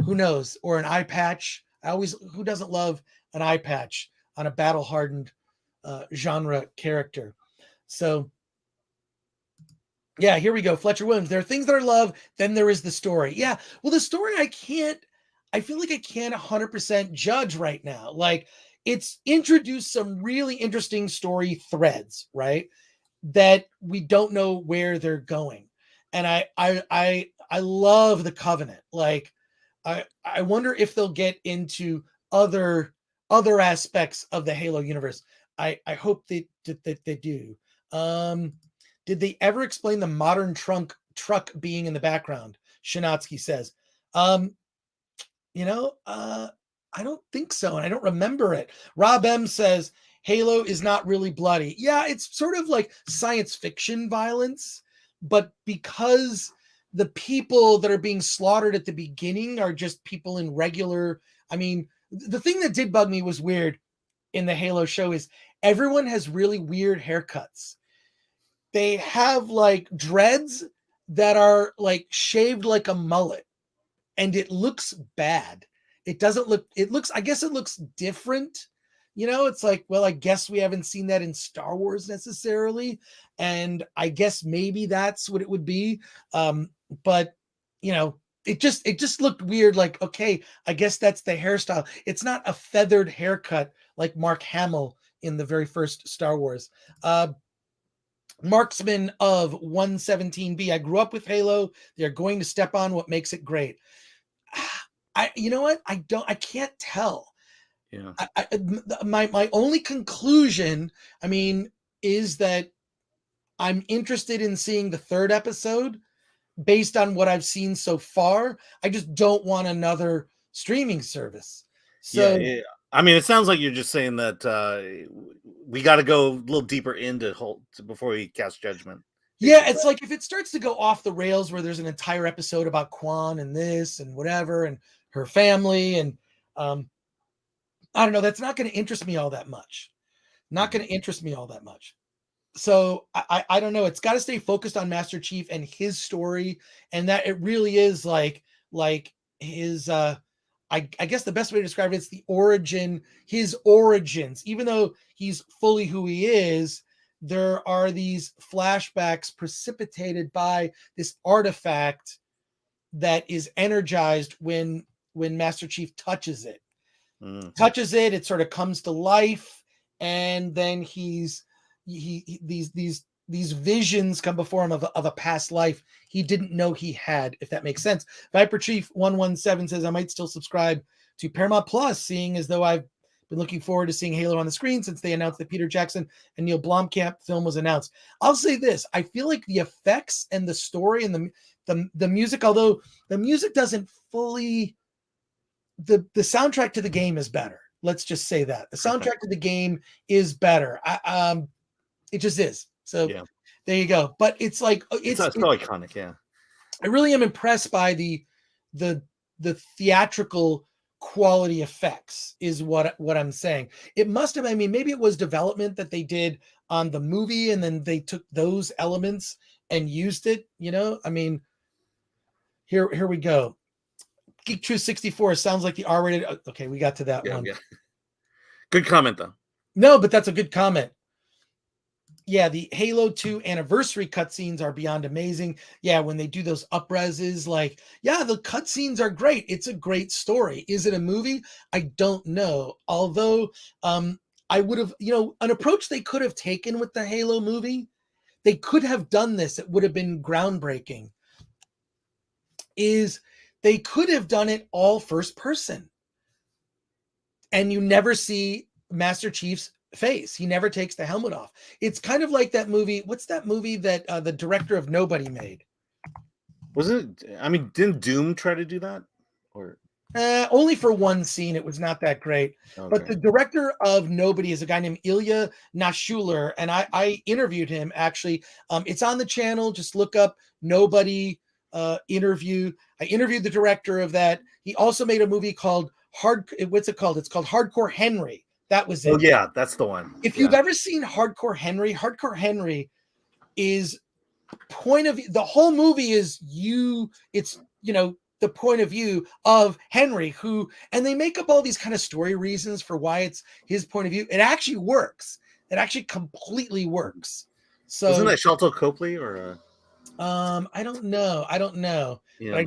Who knows? Or an eye patch. Who doesn't love an eye patch on a battle-hardened genre character? So yeah, here we go. Fletcher Williams. There are things that I love. Then there is the story. Yeah. Well, the story I feel like I can't 100% judge right now. Like, it's introduced some really interesting story threads, right? That we don't know where they're going. And I love the Covenant. Like, I wonder if they'll get into other aspects of the Halo universe. I hope they do. Did they ever explain the modern truck being in the background? Shinatsky says. I don't think so, and I don't remember it. Rob M says Halo is not really bloody. Yeah, it's sort of like science fiction violence, but because the people that are being slaughtered at the beginning are just people in regular. I mean, the thing that did bug me was weird in the Halo show is everyone has really weird haircuts. They have like dreads that are like shaved like a mullet, and it looks bad. It looks, I guess it looks different. It's like, well, I guess we haven't seen that in Star Wars necessarily. And I guess maybe that's what it would be. But it just looked weird. Like, okay, I guess that's the hairstyle. It's not a feathered haircut like Mark Hamill in the very first Star Wars. Marksman of 117B. I grew up with Halo. They're going to step on what makes it great. You know what? I can't tell. Yeah. My only conclusion, I mean, is that I'm interested in seeing the third episode based on what I've seen so far. I just don't want another streaming service. Yeah, So I mean, it sounds like you're just saying that we got to go a little deeper into Holt before we cast judgment. yeah, it's like if it starts to go off the rails where there's an entire episode about Kwan and this and whatever and her family and I don't know, that's not going to interest me all that much. Not going to interest me all that much. So I don't know. It's got to stay focused on Master Chief and his story, and that it really is like his I guess the best way to describe it is his origins. Even though he's fully who he is, there are these flashbacks precipitated by this artifact that is energized when Master Chief touches it. It sort of comes to life, and then these visions come before him of a past life he didn't know he had, if that makes sense. Viper Chief 117 says, I might still subscribe to Paramount Plus, seeing as though I've been looking forward to seeing Halo on the screen since they announced that Peter Jackson and Neil Blomkamp film was announced. I'll say this, I feel like the effects and the story and the music, although the music doesn't fully, the soundtrack to the game is better. Let's just say that the soundtrack to the game is better. It just is. So there you go. But it's like it's so iconic. Yeah, I really am impressed by the theatrical quality effects is what I'm saying. It must have, I mean, maybe it was development that they did on the movie and then they took those elements and used it, you know? I mean, here we go. Geek Truth 64 sounds like the R-rated. Okay, we got to that one. Yeah. Good comment though. No, but that's a good comment. Yeah, the Halo 2 anniversary cutscenes are beyond amazing. Yeah, when they do those upreses, like, yeah, the cutscenes are great. It's a great story. Is it a movie? I don't know. Although I would have, an approach they could have taken with the Halo movie, they could have done this. It would have been groundbreaking. Is they could have done it all first person. And you never see Master Chief's face. He never takes the helmet off. It's kind of like that movie. What's that movie that the director of Nobody made? Was it? I mean, didn't Doom try to do that? Or only for one scene. It was not that great. Okay. But the director of Nobody is a guy named Ilya Nashuler, and I interviewed him actually. It's on the channel. Just look up Nobody interview. I interviewed the director of that. He also made a movie called what's it called? It's called Hardcore Henry. That was it. Oh yeah, that's the one. If you've ever seen Hardcore Henry is point of view. The whole movie is the point of view of Henry, and they make up all these kind of story reasons for why it's his point of view. It actually works. It actually completely works. So wasn't that Shalto Copley or? I don't know. Yeah,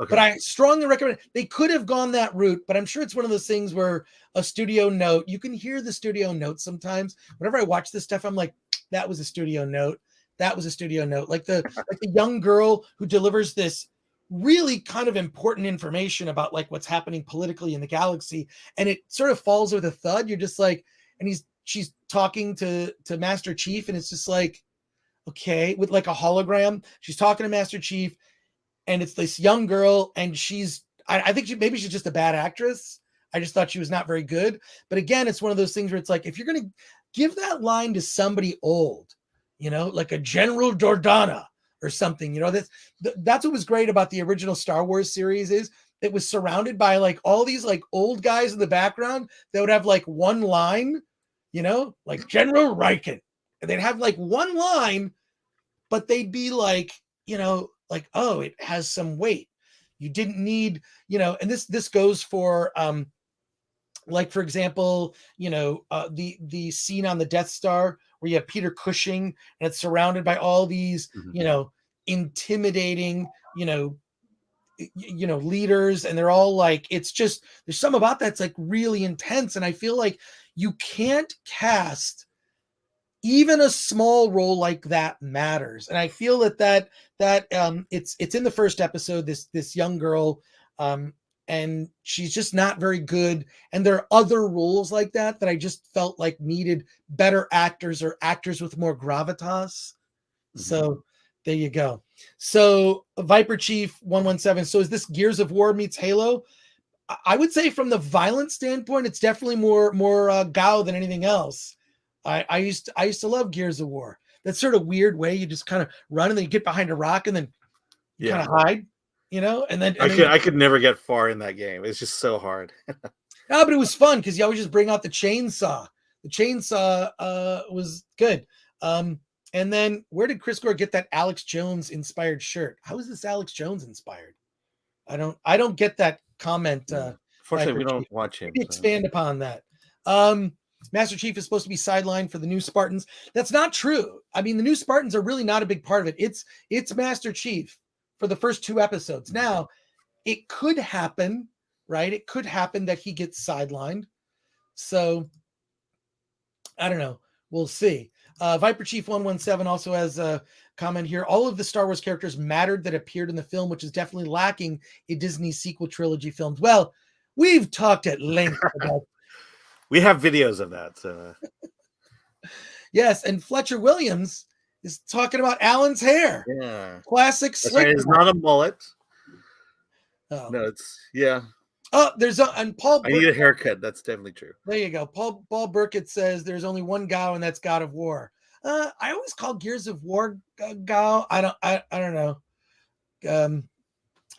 but I strongly recommend. They could have gone that route, but I'm sure it's one of those things where a studio note, you can hear the studio note sometimes. Whenever I watch this stuff, I'm like, that was a studio note. That was a studio note. Like the young girl who delivers this really kind of important information about like what's happening politically in the galaxy, and it sort of falls with a thud. You're just like, and she's talking to Master Chief, and it's just like, okay, with like a hologram. She's talking to Master Chief. And it's this young girl, and I think maybe she's just a bad actress. I just thought she was not very good. But again, it's one of those things where it's like, if you're going to give that line to somebody old, like a General Dordana or something, that's what was great about the original Star Wars series is it was surrounded by like all these like old guys in the background that would have like one line, like General Riken. And they'd have like one line, but they'd be like, like, oh, it has some weight. You didn't need, and this goes for, like, for example, the scene on the Death Star where you have Peter Cushing and it's surrounded by all these, intimidating, leaders. And they're all like, it's just, there's some about that's like really intense. And I feel like you can't cast even a small role like that matters. And I feel that it's in the first episode, this young girl, and she's just not very good. And there are other roles like that I just felt like needed better actors or actors with more gravitas. So there you go. So Viper Chief 117. So is this Gears of War meets Halo? I would say from the violence standpoint, it's definitely more Gao than anything else. I used to love Gears of War. That sort of weird way you just kind of run and then you get behind a rock and then you kind of hide, and then I could never get far in that game. It's just so hard. No, but it was fun because you always just bring out the chainsaw. The chainsaw was good. And then where did Chris Gore get that Alex Jones inspired shirt? How is this Alex Jones inspired? I don't get that comment. Fortunately, we don't watch him. Maybe expand upon that. Master Chief is supposed to be sidelined for the new Spartans. That's not true. I mean, the new Spartans are really not a big part of it. It's Master Chief for the first 2 episodes. Now, it could happen, right? It could happen that he gets sidelined. So, I don't know. We'll see. Viper Chief 117 also has a comment here. All of the Star Wars characters mattered that appeared in the film, which is definitely lacking in Disney sequel trilogy films. Well, we've talked at length about. We have videos of that. So. Yes, and Fletcher Williams is talking about Alan's hair. Yeah, classic slick. It's not a mullet. Oh. No, it's Oh, and Paul. I need a haircut. That's definitely true. There you go. Paul Burkett says there's only one Gao, and that's God of War. I always call Gears of War Gao. I don't know.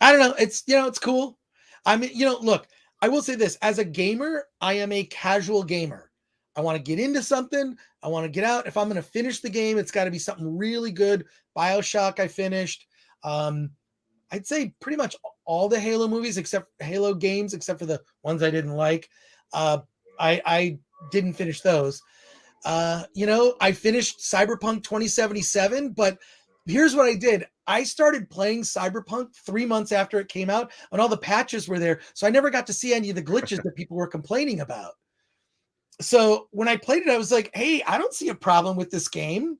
I don't know. It's cool. I mean, look, I will say this: as a gamer, I am a casual gamer. I want to get into something. I want to get out. If I'm going to finish the game, it's got to be something really good. BioShock, I finished. I'd say pretty much all the Halo movies, Halo games, except for the ones I didn't like. I didn't finish those. I finished Cyberpunk 2077, but here's what I did. I started playing Cyberpunk 3 months after it came out, and all the patches were there. So I never got to see any of the glitches that people were complaining about. So when I played it, I was like, hey, I don't see a problem with this game.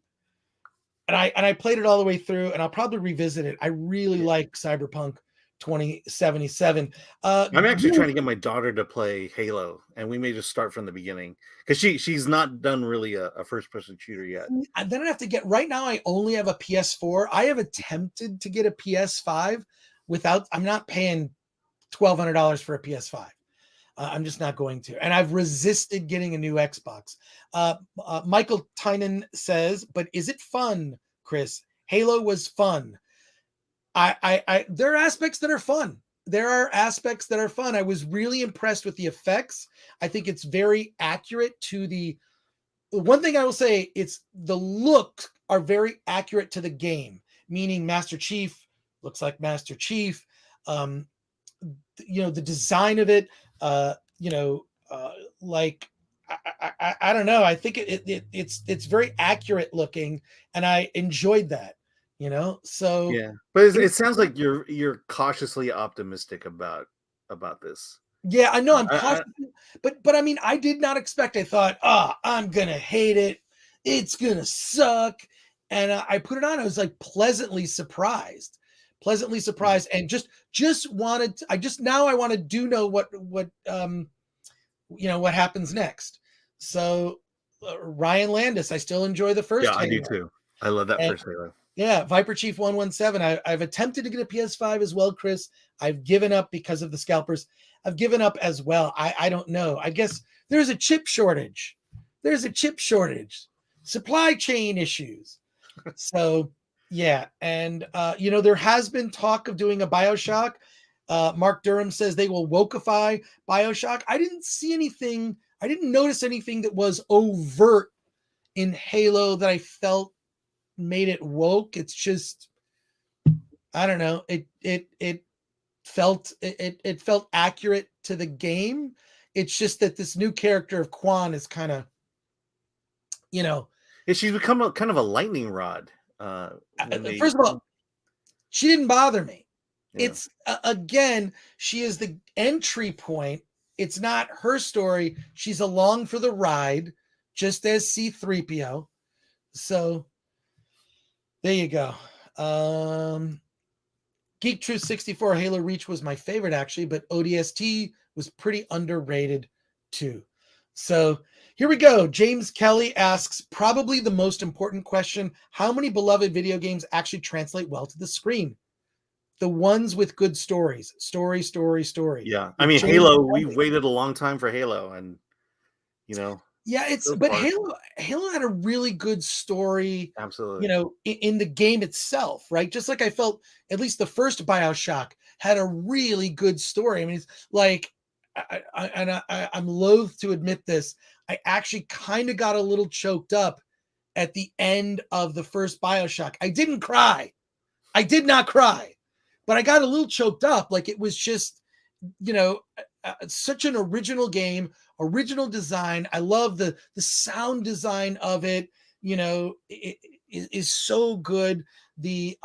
And I played it all the way through, and I'll probably revisit it. I really like Cyberpunk 2077. I'm actually trying to get my daughter to play Halo, and we may just start from the beginning because she's not done really a first-person shooter yet. And then I have to get right now. I only have a PS4. I have attempted to get a PS5 without. I'm not paying $1,200 for a PS5. I'm just not going to. And I've resisted getting a new Xbox. Michael Tynan says, but is it fun, Chris? Halo was fun. There are aspects that are fun. There are aspects that are fun. I was really impressed with the effects. I think it's very accurate to the one thing I will say, it's the looks are very accurate to the game, meaning Master Chief looks like Master Chief. The design of it, like I don't know. I think it's very accurate looking, and I enjoyed that. So yeah, but it sounds like you're cautiously optimistic about this. Yeah, I know I'm cautious, but I mean, I did not expect. I thought, I'm gonna hate it. It's gonna suck, and I put it on. I was like pleasantly surprised, and just wanted. I want to know what happens next. So Ryan Landis, I still enjoy the first. Yeah, I do too. I love that first Halo. Yeah, Viper Chief 117. I've attempted to get a PS5 as well, Chris. I've given up because of the scalpers. I've given up as well. I don't know. I guess there's a chip shortage. Supply chain issues. So yeah, and there has been talk of doing a BioShock. Mark Durham says they will wokeify BioShock. I didn't see anything. I didn't notice anything that was overt in Halo that I felt made it woke. It's just, I don't know. It felt accurate to the game. It's just that this new character of Quan is kind of, Yeah, she's become kind of a lightning rod. First of all, she didn't bother me. Yeah. It's again, she is the entry point. It's not her story. She's along for the ride, just as C-3PO. So there you go. Geek Truth 64 Halo Reach was my favorite actually, but ODST was pretty underrated too. So Here we go. James Kelly asks, probably the most important question: how many beloved video games actually translate well to the screen? The ones with good stories. Story. Yeah, I With mean, James Halo. We Kelly. waited a long time for Halo, and you know, Yeah, so but far, Halo had a really good story, absolutely. in the game itself, right? Just like I felt at least the first BioShock had a really good story. I mean, it's like I'm loath to admit this. I actually kind of got a little choked up at the end of the first BioShock. I didn't cry. I did not cry, but I got a little choked up. Like it was just, such an original game, original design. I love the sound design of it. It is so good. The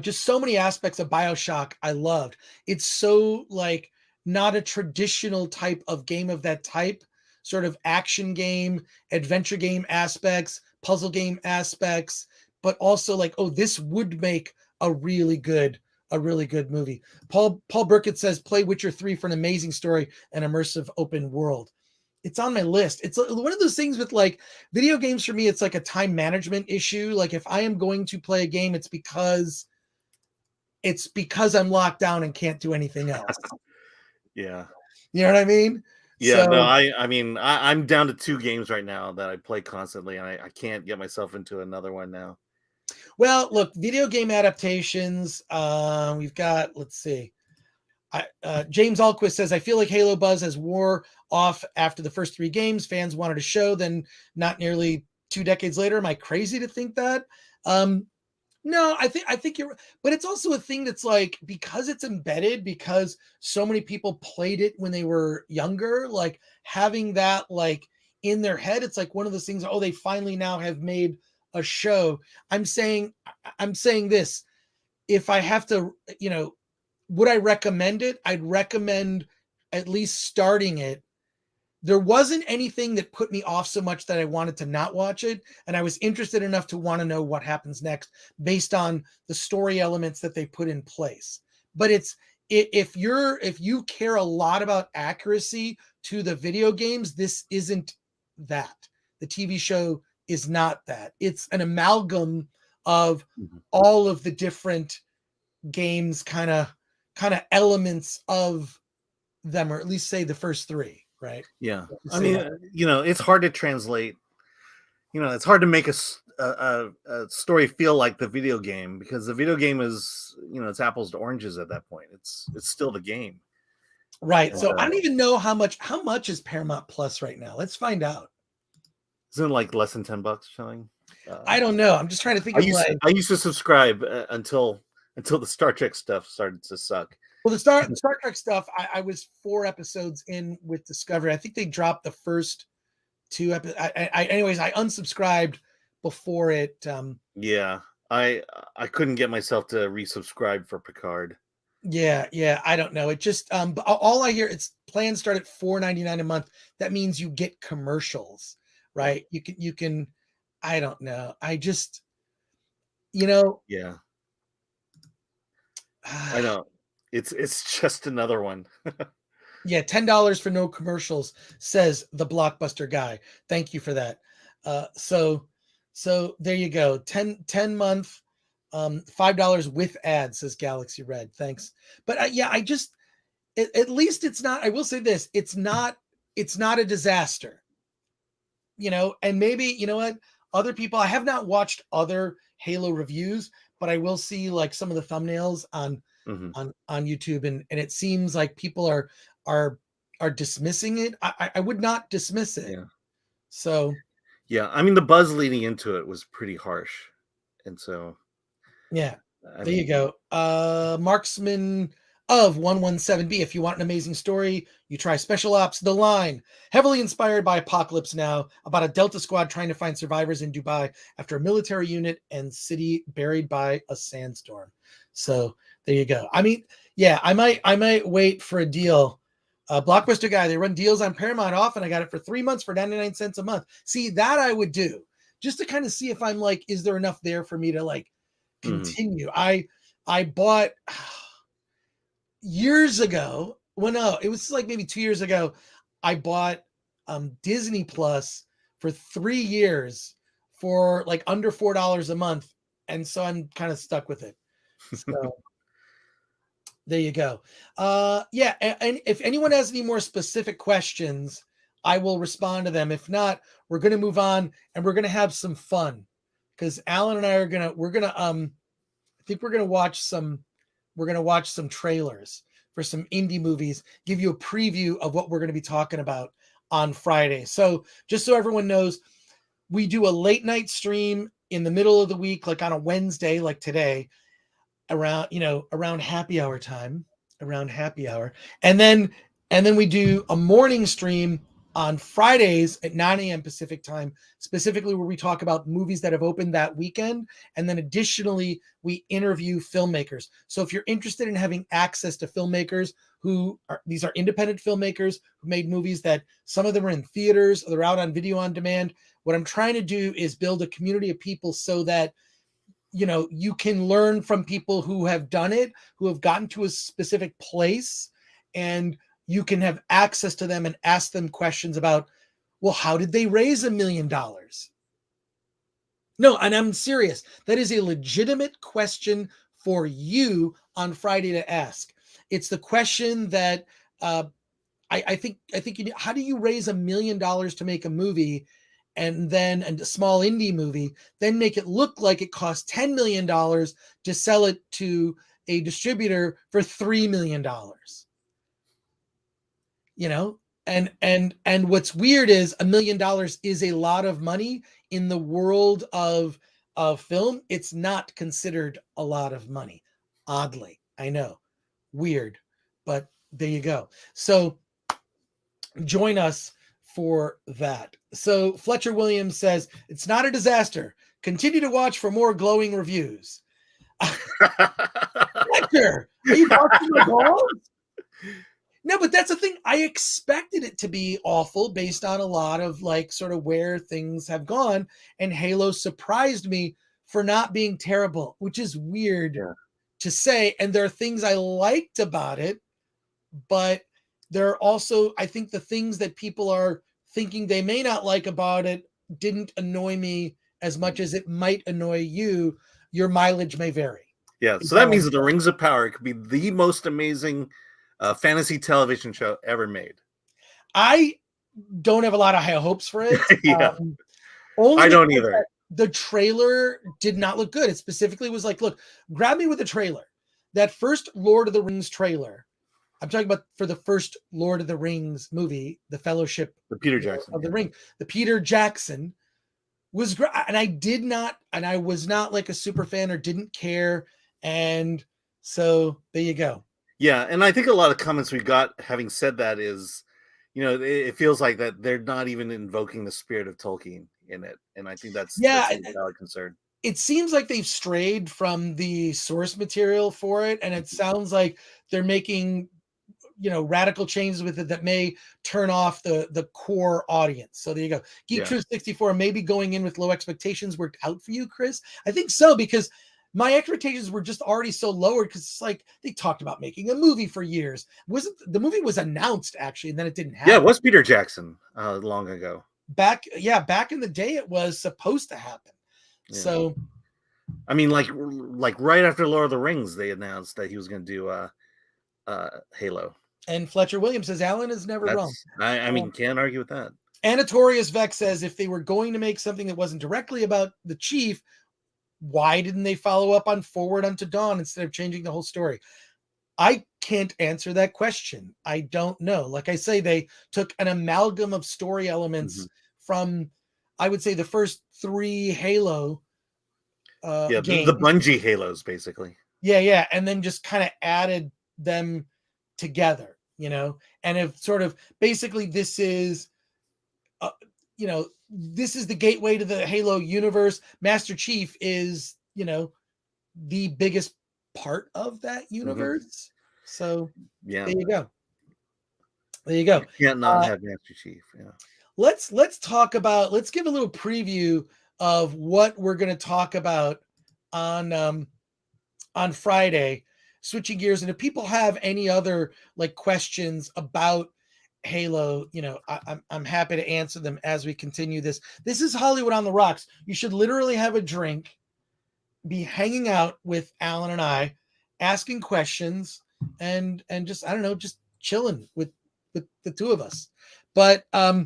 just so many aspects of BioShock I loved. It's so like not a traditional type of game of that type, sort of action game, adventure game aspects, puzzle game aspects, but also like, oh, this would make a really good movie. Paul Burkett says play Witcher 3 for an amazing story and immersive open world. It's on my list. It's one of those things with like video games for me, it's like a time management issue. Like if I am going to play a game, it's because I'm locked down and can't do anything else. Yeah. You know what I mean? Yeah, no, So, I mean, I'm down to 2 games right now that I play constantly, and I can't get myself into another one now. well, look, video game adaptations. We've got, let's see. James Alquist says, I feel like Halo buzz has wore off after the first 3 games. Fans wanted a show, then not nearly 2 decades later. Am I crazy to think that? No, I think you're, but it's also a thing that's like, because it's embedded, because so many people played it when they were younger, like having that like in their head, it's like one of those things. Oh, they finally now have made a show. I'm saying this. If I have to, would I recommend it? I'd recommend at least starting it. There wasn't anything that put me off so much that I wanted to not watch it. And I was interested enough to want to know what happens next based on the story elements that they put in place. But if you care a lot about accuracy to the video games, this isn't that. The TV show is not that. It's an amalgam of Mhm. all of the different games kind of elements of them, or at least say the first 3, right? Yeah. I Say mean, that. it's hard to translate. It's hard to make a story feel like the video game, because the video game is, it's apples to oranges at that point. It's still the game. Right. And So I don't even know how much is Paramount Plus right now. Let's find out. isn't it like less than $10 showing? I don't know. I'm just trying to think I of used like, I used to subscribe until the Star Trek stuff started to suck. well, the Star Trek stuff, I was 4 episodes in with Discovery. I think they dropped the first 2 episodes. Anyways, I unsubscribed before it. Yeah, I couldn't get myself to resubscribe for Picard. Yeah. I don't know. It just but all I hear, it's plans start at $4.99 a month. That means you get commercials, Yeah, right? You can. I don't know. I just, you know, yeah, I know. It's just another one. yeah, $10 for no commercials, says the Blockbuster guy. Thank you for that. So there you go. 10 month, $5 with ads, says Galaxy Red. Thanks. But yeah, I just, at least it's not, I will say this, it's not a disaster, and maybe, what, other people, I have not watched other Halo reviews, but I will see like some of the thumbnails on Mhm. on YouTube, and it seems like people are are dismissing it. I would not dismiss it. Yeah, So yeah. I mean, the buzz leading into it was pretty harsh, and so yeah, I there you mean, go. Marksman of 117B. If you want an amazing story, you try Special Ops The Line. Heavily inspired by Apocalypse Now, about a Delta squad trying to find survivors in Dubai after a military unit and city buried by a sandstorm. So there you go. I mean, yeah, I might wait for a deal. Blockbuster guy, they run deals on Paramount often. I got it for 3 months for 99 cents a month. See, that I would do just to kind of see if I'm like, is there enough there for me to like mhm. continue. I bought years ago. Well, no, it was like maybe 2 years ago. I bought Disney Plus for 3 years for like under $4 a month, and so I'm kind of stuck with it. So there you go. Yeah, and if anyone has any more specific questions, I will respond to them. If not, we're going to move on and we're going to have some fun because Alan and I are going to I think we're going to watch some trailers for some indie movies, give you a preview of what we're going to be talking about on Friday. So, just so everyone knows, we do a late night stream in the middle of the week, like on a Wednesday, like today, around happy hour time, and then we do a morning stream on Fridays at 9 a.m. Pacific time, specifically where we talk about movies that have opened that weekend, and then additionally we interview filmmakers. So if you're interested in having access to filmmakers these are independent filmmakers who made movies that some of them are in theaters, they're out on video on demand. What I'm trying to do is build a community of people so that you can learn from people who have done it, who have gotten to a specific place, and you can have access to them and ask them questions about, well, how did they raise $1 million? No, and I'm serious. That is a legitimate question for you on Friday to ask. It's the question that I think how do you raise $1 million to make a movie, and then a small indie movie, then make it look like it cost $10 million to sell it to a distributor for $3 million? And what's weird is $1 million is a lot of money in the world of film. It's not considered a lot of money, oddly. I know, weird, but there you go. So join us for that. So Fletcher Williams says, it's not a disaster. Continue to watch for more glowing reviews. Fletcher, are you watching my balls? No, but that's the thing. I expected it to be awful based on a lot of like sort of where things have gone. And Halo surprised me for not being terrible, which is weird to say. And there are things I liked about it, but there are also, I think, the things that people are thinking they may not like about it didn't annoy me as much as it might annoy you. Your mileage may vary. Yeah, so that means that the Rings of Power could be the most amazing fantasy television show ever made. I don't have a lot of high hopes for it. Yeah, I don't either. The trailer did not look good. It specifically was like, look, grab me with the trailer. That first Lord of the Rings trailer, I'm talking about for the first Lord of the Rings movie, The Fellowship the Peter Jackson of the Ring. The Peter Jackson was great. And I was not like a super fan or didn't care. And so there you go. Yeah, and I think a lot of comments we got having said that is, it feels like that they're not even invoking the spirit of Tolkien in it. And I think that's a valid concern. It seems like they've strayed from the source material for it. And it sounds like they're making radical changes with it that may turn off the core audience. So there you go. Geek Truth 64, maybe going in with low expectations worked out for you, Chris. I think so, because my expectations were just already so lowered, because it's like they talked about making a movie for years. The movie was announced actually, and then it didn't happen. Yeah, it was Peter Jackson long ago. Back in the day, it was supposed to happen. Yeah. So, I mean, like right after Lord of the Rings, they announced that he was going to do Halo. And Fletcher Williams says Alan is never wrong. I mean, can't argue with that. Anatorius Vex says if they were going to make something that wasn't directly about the chief, why didn't they follow up on Forward Unto Dawn instead of changing the whole story? I can't answer that question. I don't know. Like I say, they took an amalgam of story elements from, I would say, the first 3 Halo games. The Bungie Halos, basically. Yeah. And then just kind of added them together, and if sort of basically this is, this is the gateway to the Halo universe. Master Chief is, the biggest part of that universe. So there you go. You can't not have Master Chief. Yeah. Let's give a little preview of what we're going to talk about on Friday, switching gears. And if people have any other like questions about Halo, I'm happy to answer them as we continue this. This is Hollywood on the Rocks. You should literally have a drink, be hanging out with Alan and I, asking questions, and just, I don't know, just chilling with the two of us. But I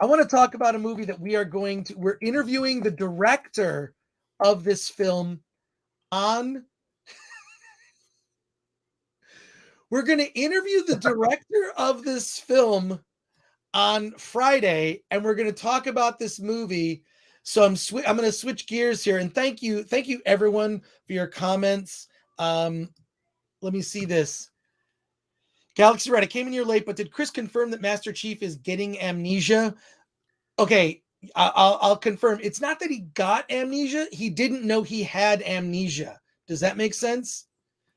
want to talk about a movie that we're interviewing the director of this film on. We're going to interview the director of this film on Friday, and we're going to talk about this movie. So I'm going to switch gears here, and thank you everyone for your comments. Let me see this. Galaxy Red, I came in here late, but did Chris confirm that Master Chief is getting amnesia? Okay, I'll confirm. It's not that he got amnesia; he didn't know he had amnesia. Does that make sense?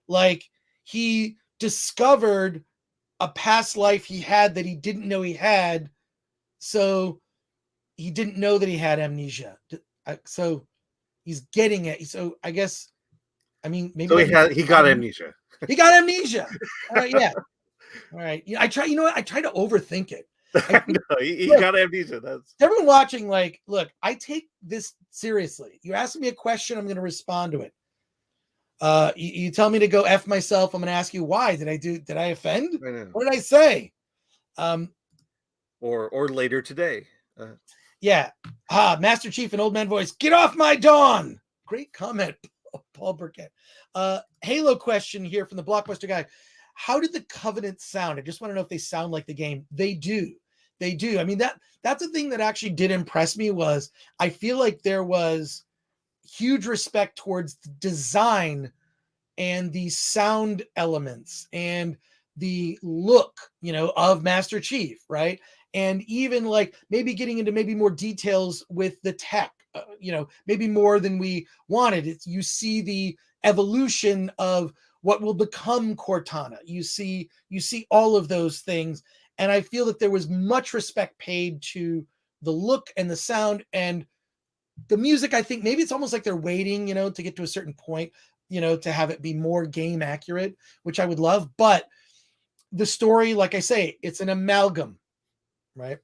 Like, he discovered a past life he had that he didn't know he had, so he didn't know that he had amnesia. So he's getting it. So I guess, I mean, maybe so he got amnesia. He got amnesia. Yeah. All right. Yeah, I try to overthink it. No, he got amnesia. That's everyone watching. Like, look, I take this seriously. You ask me a question, I'm going to respond to it. You tell me to go F myself, I'm going to ask you why. Did I offend? What did I say? Or later today. Yeah. Master Chief and Old Man Voice, get off my Dawn. Great comment, Paul Burkett. Halo question here from the Blockbuster guy. How did the Covenant sound? I just want to know if they sound like the game. They do. I mean, that's the thing that actually did impress me, was I feel like there was huge respect towards the design and the sound elements and the look, of Master Chief, right? And even like maybe getting into maybe more details with the tech, maybe more than we wanted. You see the evolution of what will become Cortana. You see all of those things. And I feel that there was much respect paid to the look and the sound and the music. I think maybe it's almost like they're waiting, to get to a certain point, to have it be more game accurate, which I would love. But the story, like I say, it's an amalgam, right?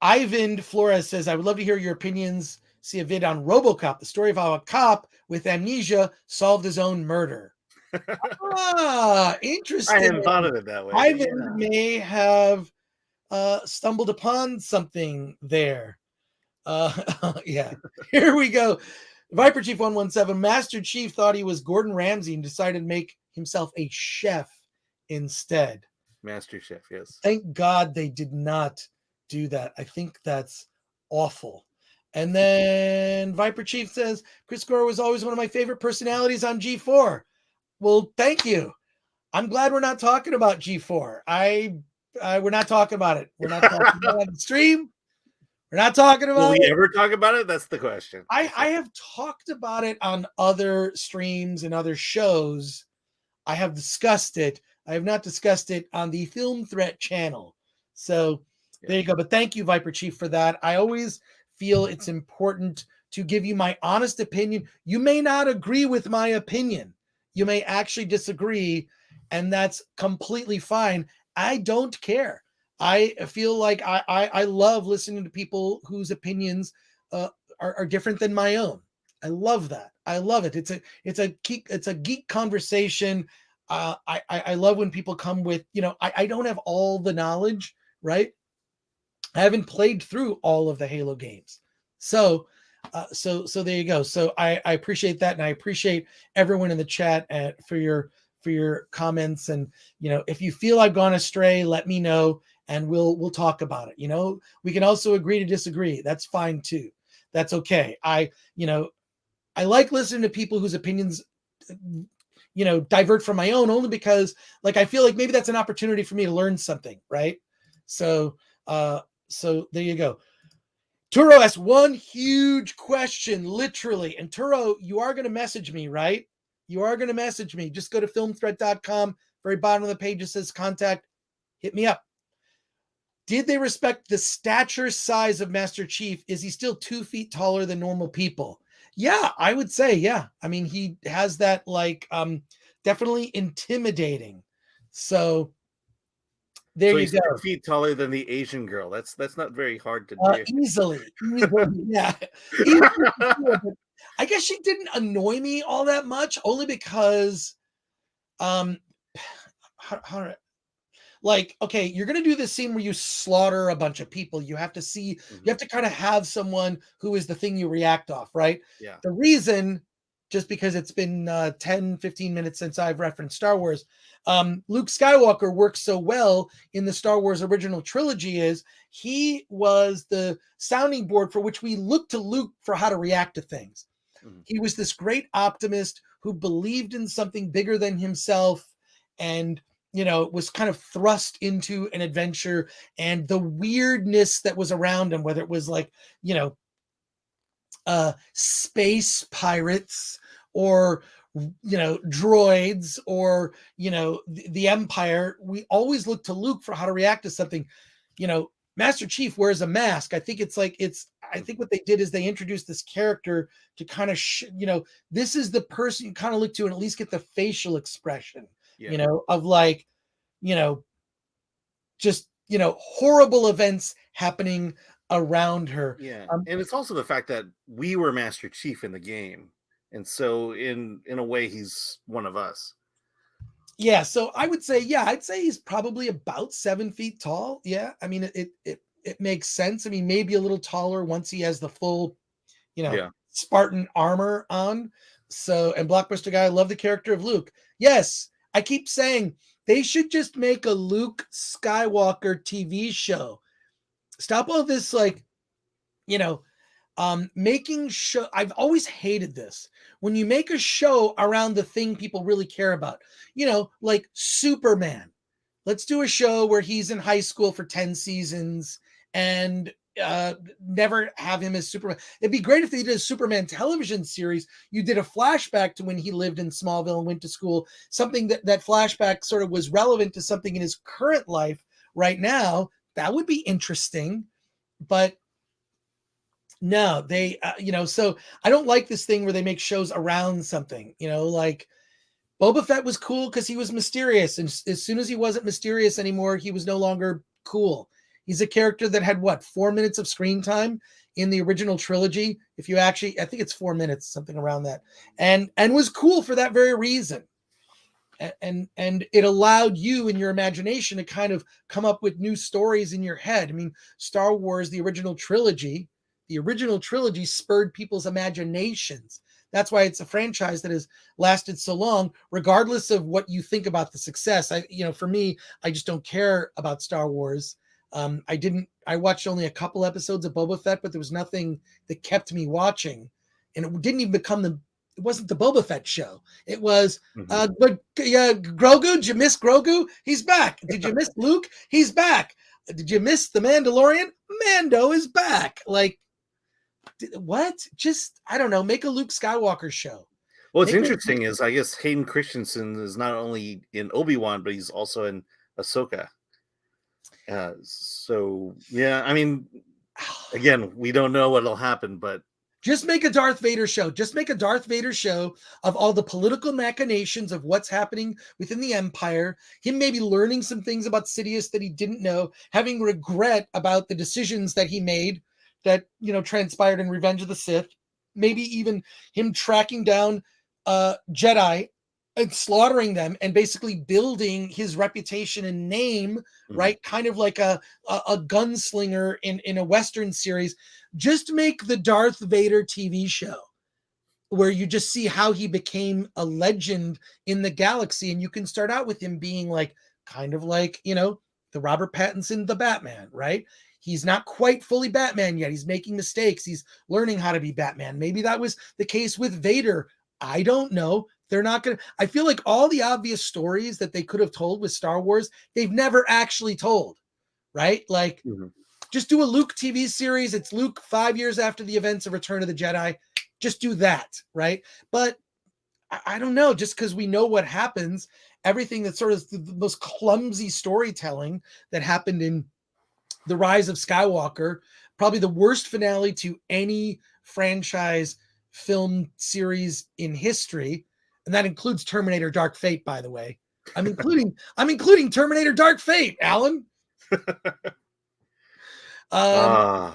Ivan Flores says, I would love to hear your opinions. See a vid on RoboCop, the story of how a cop with amnesia solved his own murder. Interesting. I hadn't thought of it that way. Ivan may have stumbled upon something there. Yeah. Here we go. Viper Chief 117. Master Chief thought he was Gordon Ramsay and decided to make himself a chef instead. Master Chef, yes. Thank God they did not do that. I think that's awful. And then Viper Chief says, Chris Gore was always one of my favorite personalities on G4. Well, thank you. I'm glad we're not talking about G4. We're not talking about it. We're not talking about it on the stream. We're not talking about it. Will we ever talk about it? That's the question. I have talked about it on other streams and other shows. I have discussed it. I have not discussed it on the Film Threat channel. So there you go. But thank you, Viper Chief, for that. I always feel it's important to give you my honest opinion. You may not agree with my opinion. You may actually disagree, and that's completely fine. I don't care. I feel like I love listening to people whose opinions are different than my own. I love that. I love it. It's a geek conversation. I love when people come with, I don't have all the knowledge, right? I haven't played through all of the Halo games. So there you go. So I appreciate that. And I appreciate everyone in the chat for your comments. And, if you feel I've gone astray, let me know and we'll talk about it. We can also agree to disagree. That's fine too. That's okay. I like listening to people whose opinions, divert from my own, only because I feel like maybe that's an opportunity for me to learn something. Right. So there you go. Turo asks one huge question, literally. And Turo, you are going to message me, right? You are going to message me. Just go to filmthreat.com. Very bottom of the page, it says contact. Hit me up. Did they respect the stature size of Master Chief? Is he still 2 feet taller than normal people? Yeah, I would say, yeah. I mean, he has that definitely intimidating. So there So you he's go. 10 feet taller than the Asian girl. That's not very hard to do. Easily, yeah, easily for sure, but I guess she didn't annoy me all that much, only because, um, how like, okay, you're gonna do this scene where you slaughter a bunch of people. You have to see, you Mhm. have to kind of have someone who is the thing you react off, right? Yeah. The reason, just because it's been 10, 15 minutes since I've referenced Star Wars, Luke Skywalker works so well in the Star Wars original trilogy is he was the sounding board for which we look to Luke for how to react to things. Mhm. He was this great optimist who believed in something bigger than himself and, was kind of thrust into an adventure, and the weirdness that was around him, whether it was like, you know, space pirates or, droids or, the Empire. We always look to Luke for how to react to something. Master Chief wears a mask. I think what they did is they introduced this character to kind of, this is the person you kind of look to and at least get the facial expression, Yeah. of like, you know, just, horrible events happening around her. Yeah. Um, And it's also the fact that we were Master Chief in the game. And so in a way he's one of us. Yeah, so I would say, yeah, I'd say he's probably about 7 feet tall. Yeah, I mean, it makes sense. I mean, maybe a little taller once he has the full, Yeah. Spartan armor on. So, and Blockbuster guy, I love the character of Luke. Yes, I keep saying they should just make a Luke Skywalker TV show. Stop all this, like, you know, making show. I've always hated this when you make a show around the thing people really care about, like Superman. Let's do a show where he's in high school for 10 seasons and never have him as Superman. It'd be great if they did a Superman television series. You did a flashback to when he lived in Smallville and went to school, something that flashback sort of was relevant to something in his current life right now. That would be interesting. But no, they, so I don't like this thing where they make shows around something, like Boba Fett was cool because he was mysterious. And as soon as he wasn't mysterious anymore, he was no longer cool. He's a character that had 4 minutes of screen time in the original trilogy. If you actually, I think it's 4 minutes, something around that, and was cool for that very reason. And it allowed you in your imagination to kind of come up with new stories in your head. I mean, Star Wars, the original trilogy spurred people's imaginations. That's why it's a franchise that has lasted so long, regardless of what you think about the success. For me, I just don't care about Star Wars. I watched only a couple episodes of Boba Fett, but there was nothing that kept me watching. And it didn't even it wasn't the Boba Fett show. It was, Mhm. but Grogu, did you miss Grogu? He's back. Did you miss Luke? He's back. Did you miss the Mandalorian? Mando is back. Like, what? Just, I don't know. Make a Luke Skywalker show. What's Make it. interesting is I guess Hayden Christensen is not only in Obi-Wan, but he's also in Ahsoka. So yeah, I mean, again, we don't know what'll happen, but Just make a Darth Vader show. Just make a Darth Vader show of all the political machinations of what's happening within the Empire. Him maybe learning some things about Sidious that he didn't know, having regret about the decisions that he made that, transpired in Revenge of the Sith. Maybe even him tracking down Jedi and slaughtering them and basically building his reputation and name, right? Kind of like a gunslinger in a Western series. Just make the Darth Vader TV show where you just see how he became a legend in the galaxy. And you can start out with him being like, kind of like, the Robert Pattinson, the Batman, right? He's not quite fully Batman yet. He's making mistakes. He's learning how to be Batman. Maybe that was the case with Vader. I don't know. They're not going to, I feel like all the obvious stories that they could have told with Star Wars, they've never actually told, right? Like, just do a Luke TV series. It's Luke 5 years after the events of Return of the Jedi. Just do that, right? But I don't know, just because we know what happens, everything that's sort of the most clumsy storytelling that happened in The Rise of Skywalker, probably the worst finale to any franchise film series in history. And that includes Terminator Dark Fate, by the way. I'm including Terminator Dark Fate, Alan. Yeah,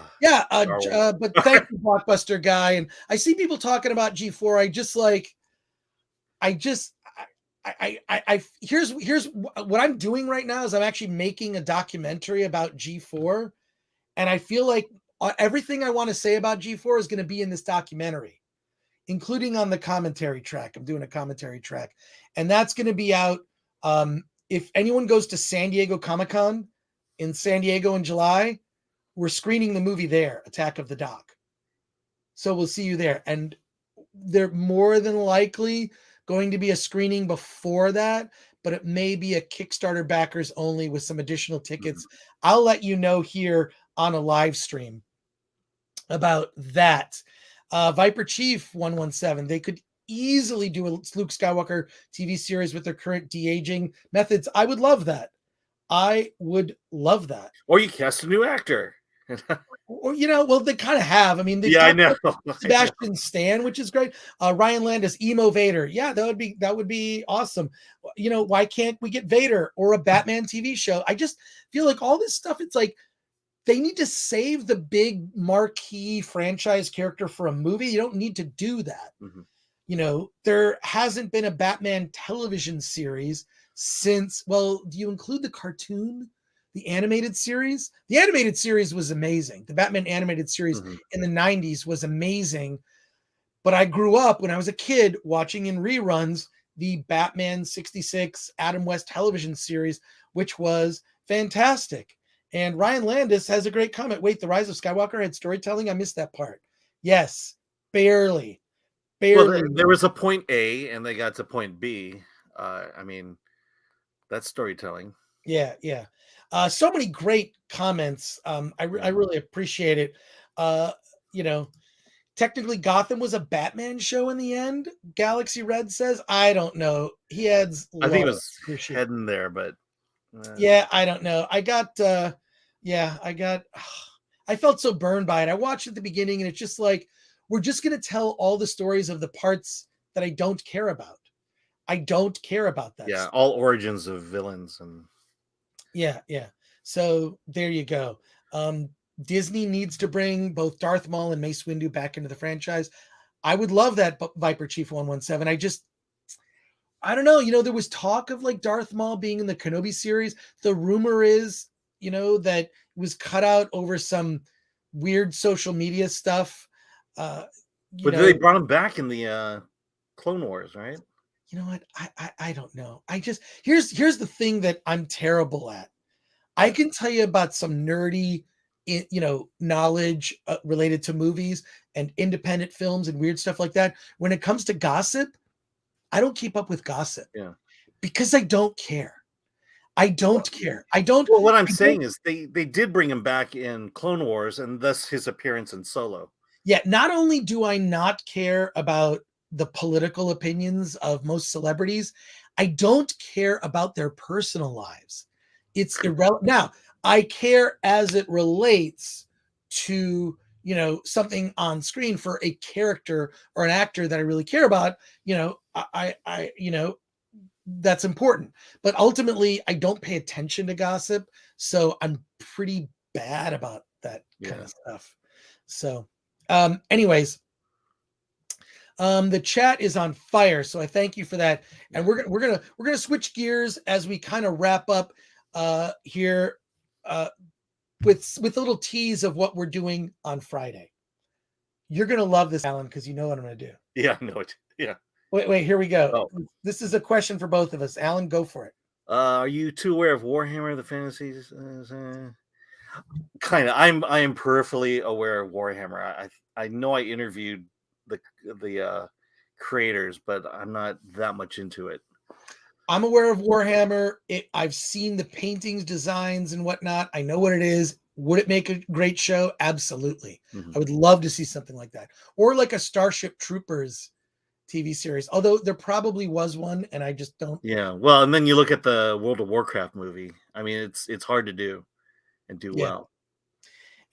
but thank you, Blockbuster guy. And I see people talking about G4. Here's what I'm doing right now is I'm actually making a documentary about G4, and I feel like everything I want to say about G4 is going to be in this documentary, including on the commentary track. I'm doing a commentary track, and that's going to be out. If anyone goes to San Diego Comic-Con in San Diego in July, we're screening the movie there, Attack of the Doc. So we'll see you there. And they're more than likely going to be a screening before that, but it may be a Kickstarter backers only with some additional tickets. I'll let you know here on a live stream about that. Viper Chief 117, they could easily do a Luke Skywalker TV series with their current de-aging methods. I would love that. I would love that. Or you cast a new actor. Or, well, they kind of have. I mean, I know. Sebastian Stan, which is great. Ryan Landis, Emo Vader. Yeah, that would be awesome. Why can't we get Vader or a Batman TV show? I just feel like all this stuff, it's like they need to save the big marquee franchise character for a movie. You don't need to do that. Mm-hmm. There hasn't been a Batman television series since, well, do you include the cartoon? The animated series? The animated series was amazing. The Batman animated series in the 90s was amazing. But I grew up when I was a kid watching in reruns the Batman 66 Adam West television series, which was fantastic. And Ryan Landis has a great comment. Wait, The Rise of Skywalker had storytelling? I missed that part. Yes, barely. Well, there was a point A and they got to point B. I mean, that's storytelling. Yeah. So many great comments. I really appreciate it. Technically Gotham was a Batman show in the end. Galaxy Red says, I don't know. He adds, I think it was heading there, but yeah, I don't know. I felt so burned by it. I watched at the beginning and it's just like, we're just going to tell all the stories of the parts that I don't care about. I don't care about that. Yeah. All origins of villains and yeah. So there you go. Disney needs to bring both Darth Maul and Mace Windu back into the franchise. I would love that, Viper Chief 117. I don't know. There was talk of like Darth Maul being in the Kenobi series. The rumor is, that it was cut out over some weird social media stuff. But they brought him back in the Clone Wars, right? You know what? I don't know. Here's the thing that I'm terrible at. I can tell you about some nerdy, knowledge related to movies and independent films and weird stuff like that. When it comes to gossip, I don't keep up with gossip. Yeah. Because I don't care. I don't care. I don't. Well, what I'm saying is they did bring him back in Clone Wars and thus his appearance in Solo. Yeah. Not only do I not care about the political opinions of most celebrities, I don't care about their personal lives. It's irrelevant. Now, I care as it relates to, something on screen for a character or an actor that I really care about. That's important. But ultimately, I don't pay attention to gossip. So I'm pretty bad about that kind of stuff. So, anyways, the chat is on fire, so I thank you for that. And we're gonna switch gears as we kind of wrap up here with a little tease of what we're doing on Friday. You're gonna love this, Alan, because you know what I'm gonna do. Yeah, I know it. Yeah. Wait, here we go. Oh. This is a question for both of us. Alan, go for it. Are you too aware of Warhammer, the fantasies? Kind of. I am peripherally aware of Warhammer. I know I interviewed the creators, but I'm not that much into it. I'm aware of Warhammer. I've seen the paintings, designs, and whatnot. I know what it is. Would it make a great show? Absolutely. Mm-hmm. I would love to see something like that, or like a Starship Troopers TV series. Although there probably was one, and I just don't. Yeah, well, and then you look at the World of Warcraft movie. I mean, it's hard to do and do well.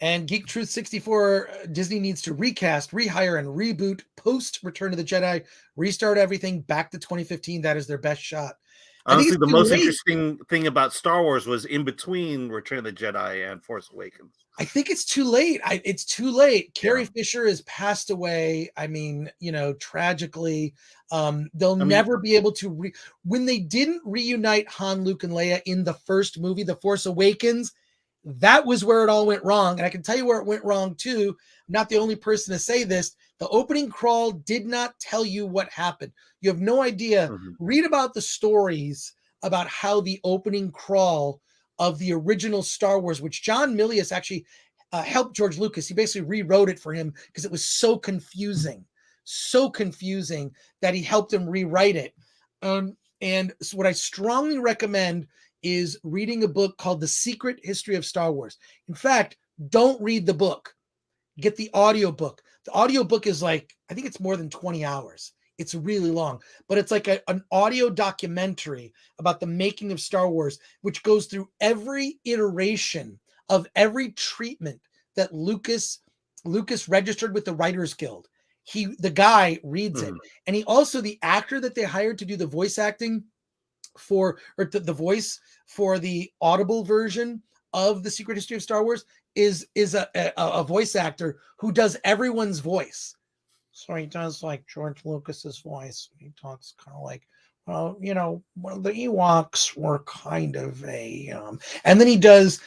And Geek Truth 64, Disney needs to recast, rehire, and reboot post Return of the Jedi, restart everything back to 2015. That is their best shot. I think Honestly, it's the too most late. interesting thing about Star Wars was in between Return of the Jedi and Force Awakens. I think it's too late. It's too late. Carrie Yeah. Fisher has passed away. I mean, tragically, they'll I mean, never be able to when they didn't reunite Han, Luke, and Leia in the first movie, The Force Awakens. That was where it all went wrong. And I can tell you where it went wrong too. I'm not the only person to say this. The opening crawl did not tell you what happened. You have no idea. Read about the stories about how the opening crawl of the original Star Wars, which John Milius actually helped George Lucas. He basically rewrote it for him because it was so confusing that he helped him rewrite it. And so what I strongly recommend is reading a book called The Secret History of Star Wars. In fact, don't read the book. Get the audiobook. The audiobook is I think it's more than 20 hours. It's really long, but it's like an audio documentary about the making of Star Wars, which goes through every iteration of every treatment that Lucas registered with the Writers Guild. The guy reads it, and he also, the actor that they hired to do the voice acting for, or the voice for the Audible version of The Secret History of Star Wars is a voice actor who does everyone's voice. So he does like George Lucas's voice. He talks kind of like, well, the Ewoks were kind of and then he does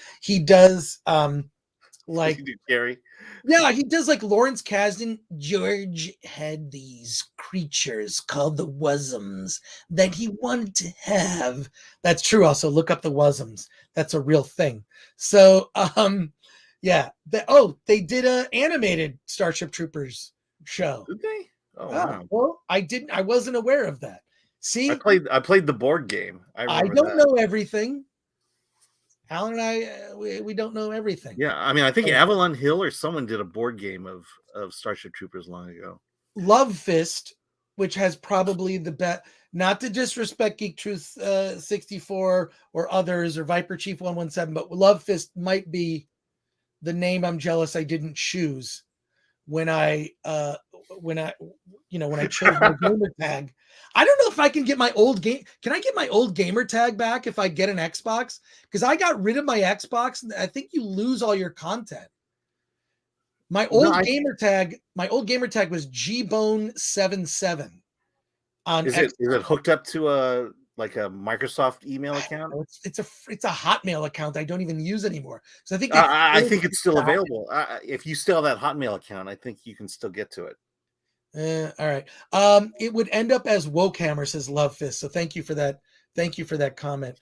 like Gary. Yeah, he does like Lawrence Kasdan. George had these creatures called the Wuzzums that he wanted to have. That's true. Also, look up the Wuzzums. That's a real thing. So, yeah. They did a animated Starship Troopers show. Did they? Oh, wow. Well, I wasn't aware of that. See, I played the board game. I don't know everything. Alan and I, we don't know everything. Yeah, I mean, I think Avalon Hill or someone did a board game of Starship Troopers long ago. Love Fist, which has probably the best, not to disrespect Geek Truth 64 or others or Viper Chief 117, but Love Fist might be the name I'm jealous I didn't choose when I chose my gamer tag. I don't know if I can get my old game. Can I get my old gamer tag back if I get an Xbox? Because I got rid of my Xbox, and I think you lose all your content. My old gamer tag was gbone77 on Is it hooked up to a Microsoft email account? It's a Hotmail account I don't even use anymore. So I think I think it's still available. If you still have that Hotmail account, I think you can still get to it. All right. It would end up as Wokehammer, says Love Fist. So thank you for that. Thank you for that comment.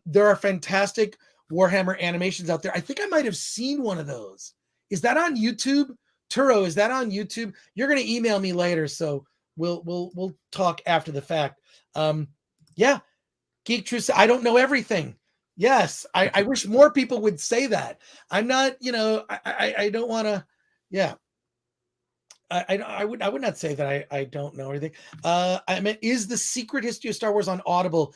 There are fantastic Warhammer animations out there. I think I might have seen one of those. Is that on YouTube? Turo, is that on YouTube? You're going to email me later, so we'll talk after the fact. Yeah, Geek Truth. I don't know everything. Yes, I wish more people would say that. I'm not, I don't want to. Yeah. I would not say that I don't know everything. I mean, is The Secret History of Star Wars on Audible?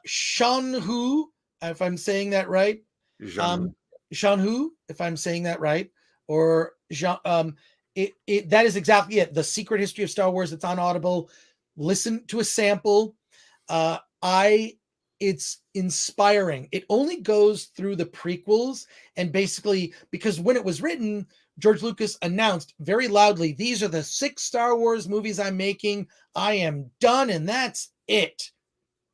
Shan Hu, if I'm saying that right. Shan Hu, if I'm saying that right, or Jean, that is exactly it. The Secret History of Star Wars. It's on Audible. Listen to a sample. It's inspiring. It only goes through the prequels, and basically because when it was written, George Lucas announced very loudly, these are the 6 Star Wars movies I'm making. I am done, and that's it.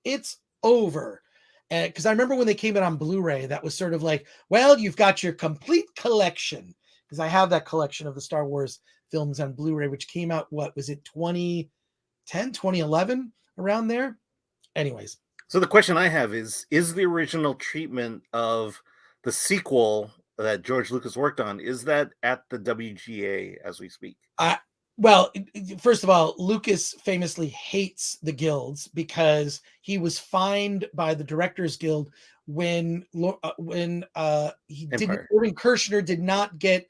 It's over. Because I remember when they came out on Blu-ray, that was sort of like, well, you've got your complete collection. Because I have that collection of the Star Wars films on Blu-ray, which came out, what was it, 2010, 2011, around there? Anyways. So the question I have is the original treatment of the sequel that George Lucas worked on, is that at the WGA as we speak? Well, first of all, Lucas famously hates the guilds because he was fined by the Directors Guild when Irving Kershner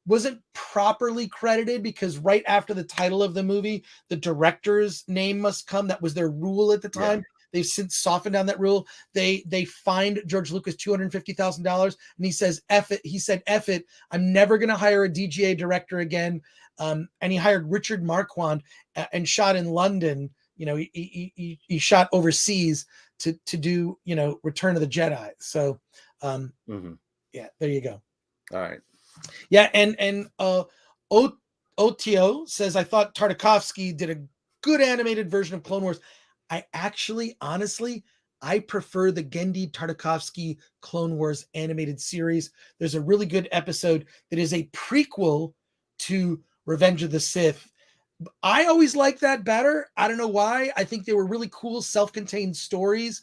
wasn't properly credited, because right after the title of the movie, the director's name must come. That was their rule at the time. Yeah. They've since softened down that rule. They fined George Lucas $250,000, and he says, "F it." He said, "F it. I'm never going to hire a DGA director again." And he hired Richard Marquand and shot in London. He shot overseas to do Return of the Jedi. So, yeah, there you go. All right. Yeah, and OTO says, I thought Tartakovsky did a good animated version of Clone Wars. I actually, honestly, I prefer the Genndy Tartakovsky Clone Wars animated series. There's a really good episode that is a prequel to Revenge of the Sith. I always like that better. I don't know why. I think they were really cool, self-contained stories.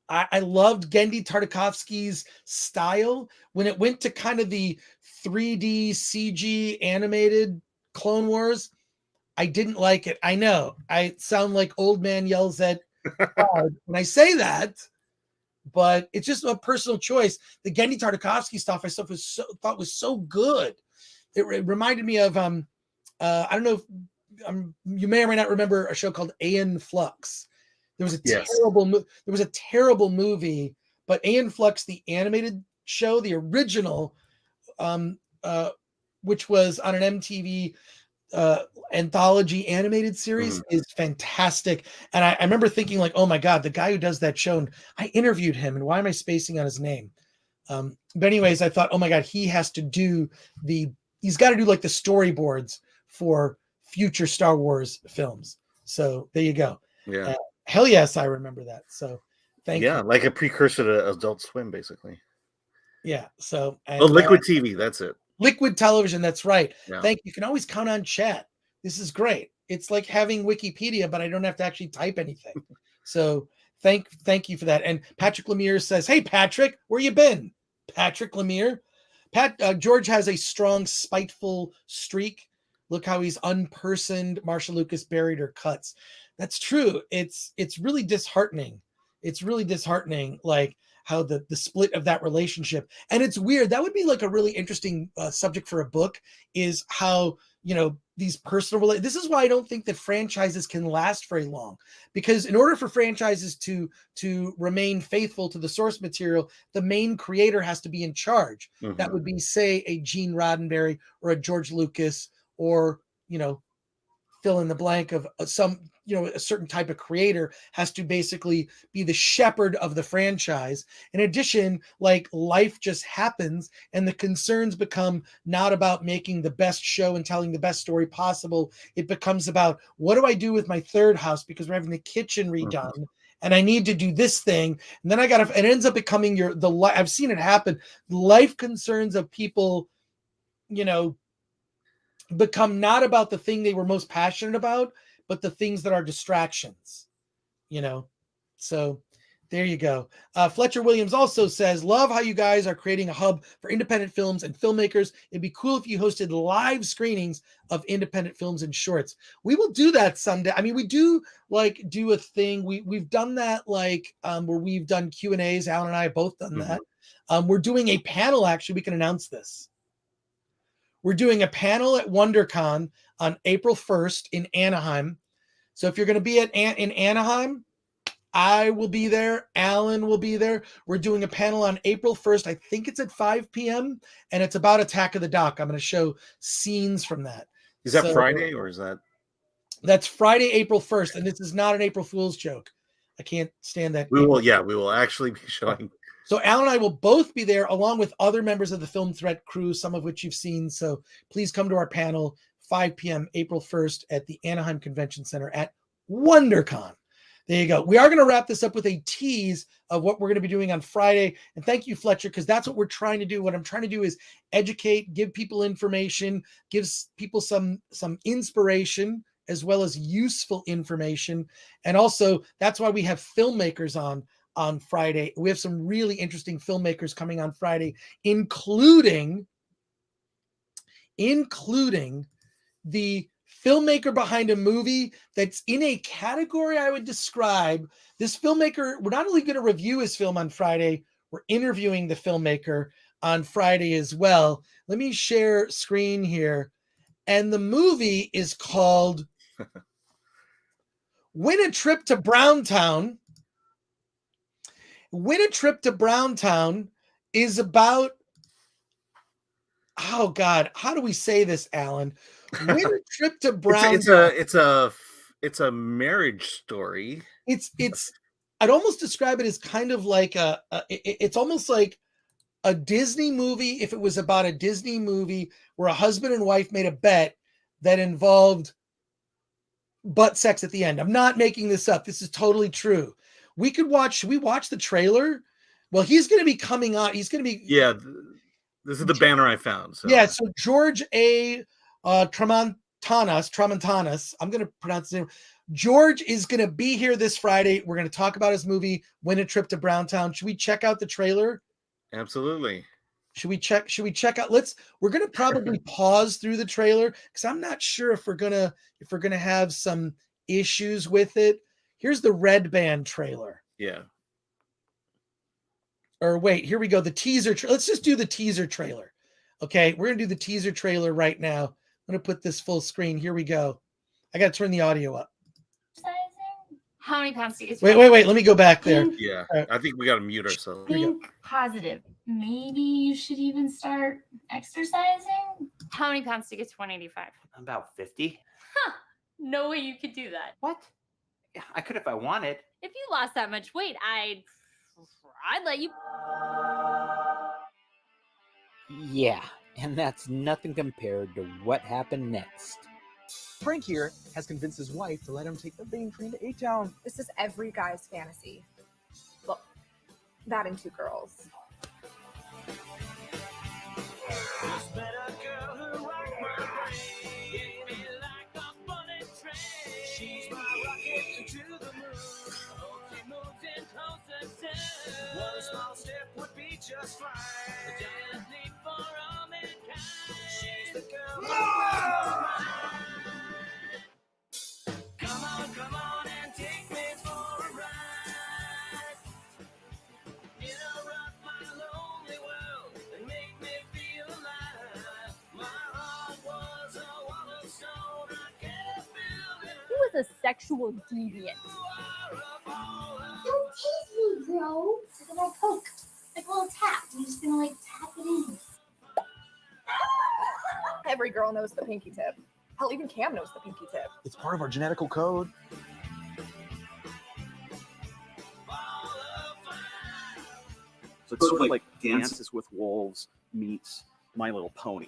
I loved Genndy Tartakovsky's style. When it went to kind of the 3D CG animated Clone Wars, I didn't like it. I know I sound like old man yells at God when I say that, but it's just a personal choice. The Genndy Tartakovsky stuff I thought was so good. It reminded me of I don't know if you may or may not remember a show called Aeon Flux. There was a terrible movie, but Aeon Flux, the animated show, the original, which was on an MTV anthology animated series, is fantastic. And I remember thinking like, oh my God, the guy who does that show, and I interviewed him, and why am I spacing on his name? But anyways, I thought, oh my God, he's got to do like the storyboards for future Star Wars films. So there you go. Yeah. Hell yes, I remember that. So thank you. Yeah, like a precursor to Adult Swim, basically. Yeah. So Liquid TV, that's it. Liquid television, that's right. Yeah. Thank you. You can always count on chat. This is great. It's like having Wikipedia, but I don't have to actually type anything. So thank you for that. And Patrick Lemire says, "Hey Patrick, where you been?" Patrick Lemire. George has a strong, spiteful streak. Look how he's unpersoned Marsha Lucas, buried her cuts. That's true. It's really disheartening. It's really disheartening, like how the split of that relationship. And it's weird. That would be like a really interesting subject for a book, is how, these personal this is why I don't think that franchises can last very long, because in order for franchises to remain faithful to the source material, the main creator has to be in charge. That would be, say, a Gene Roddenberry or a George Lucas, or, fill in the blank of some, a certain type of creator has to basically be the shepherd of the franchise. In addition, like, life just happens, and the concerns become not about making the best show and telling the best story possible. It becomes about, what do I do with my third house, because we're having the kitchen redone, and I need to do this thing. And then it ends up becoming I've seen it happen. Life concerns of people, become not about the thing they were most passionate about, but the things that are distractions, So there you go. Fletcher Williams also says, "Love how you guys are creating a hub for independent films and filmmakers. It'd be cool if you hosted live screenings of independent films and shorts." We will do that someday. I mean, we do a thing. We've done that, where we've done Q&As. Alan and I have both done that. We're doing a panel. Actually, we can announce this. We're doing a panel at WonderCon on April 1st in Anaheim. So if you're going to be in Anaheim, I will be there. Alan will be there. We're doing a panel on April 1st. I think it's at 5 p.m. and it's about Attack of the Dock. I'm going to show scenes from that. Is that Friday, or is that? That's Friday, April 1st. And this is not an April Fool's joke. I can't stand that. We will actually be showing. So Alan and I will both be there, along with other members of the Film Threat crew, some of which you've seen. So please come to our panel, 5 p.m. April 1st at the Anaheim Convention Center at WonderCon. There you go. We are going to wrap this up with a tease of what we're going to be doing on Friday. And thank you, Fletcher, because that's what we're trying to do. What I'm trying to do is educate, give people information, gives people some inspiration, as well as useful information. And also, that's why we have filmmakers on Friday. We have some really interesting filmmakers coming on Friday, including the filmmaker behind a movie that's in a category I would describe. This filmmaker, we're not only going to review his film on Friday, we're interviewing the filmmaker on Friday as well. Let me share screen here. And the movie is called Win a Trip to Browntown. Win a Trip to Browntown is about, oh God, how do we say this, Alan? Win a Trip to Browntown. It's a marriage story. It's I'd almost describe it as kind of like it's almost like a Disney movie if it was about a Disney movie where a husband and wife made a bet that involved butt sex at the end. I'm not making this up. This is totally true. Should we watch the trailer? Well, he's going to be coming on. He's going to be. Yeah. This is the banner I found. So. Yeah. So George A. Tramontanas. I'm going to pronounce his name. George is going to be here this Friday. We're going to talk about his movie, Win a Trip to Browntown. Should we check out the trailer? Absolutely. Should we check out? We're going to probably pause through the trailer because I'm not sure if we're going to have some issues with it. Here's the Red Band trailer. Yeah. Or wait, here we go. The teaser. Let's just do the teaser trailer. Okay. We're going to do the teaser trailer right now. I'm going to put this full screen. Here we go. I got to turn the audio up. How many pounds do you Wait. Let me go back there. Yeah. I think we got to mute ourselves. Think positive. Maybe you should even start exercising. How many pounds to get to 185? About 50. Huh. No way you could do that. What? Yeah, I could if I wanted. If you lost that much weight, I'd let you. Yeah, and that's nothing compared to what happened next. Frank here has convinced his wife to let him take the vein train to A-Town. This is every guy's fantasy. Look, that and two girls. She's my rocket into the moon. Hope she moves in closer soon. One small step would be just fine. Just need for all mankind. She's the girl who Come on and take me for a ride. In a rock my lonely world and make me feel alive. My heart was a wall of stone. I can't build it. He was a sexual deviant. Don't tease me, bro. It's like Coke. Like a little tap. I'm just gonna tap it in. Every girl knows the pinky tip. Hell, even Cam knows the pinky tip. It's part of our genetical code. So it's sort of like Dances with Wolves meets My Little Pony.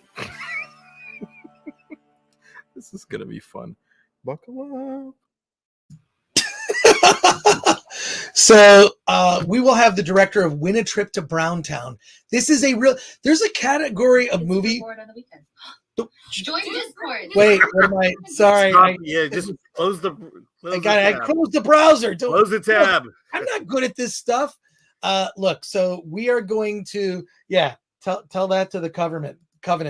This is going to be fun. Buckle up. So we will have the director of Win a Trip to Browntown. This is there's a category of movie. On the weekend. Join Discord. Wait, what am I? Sorry. Just close the. I closed the browser. Close the tab. I'm not good at this stuff. Look, so we are going to, tell that to the Covenant.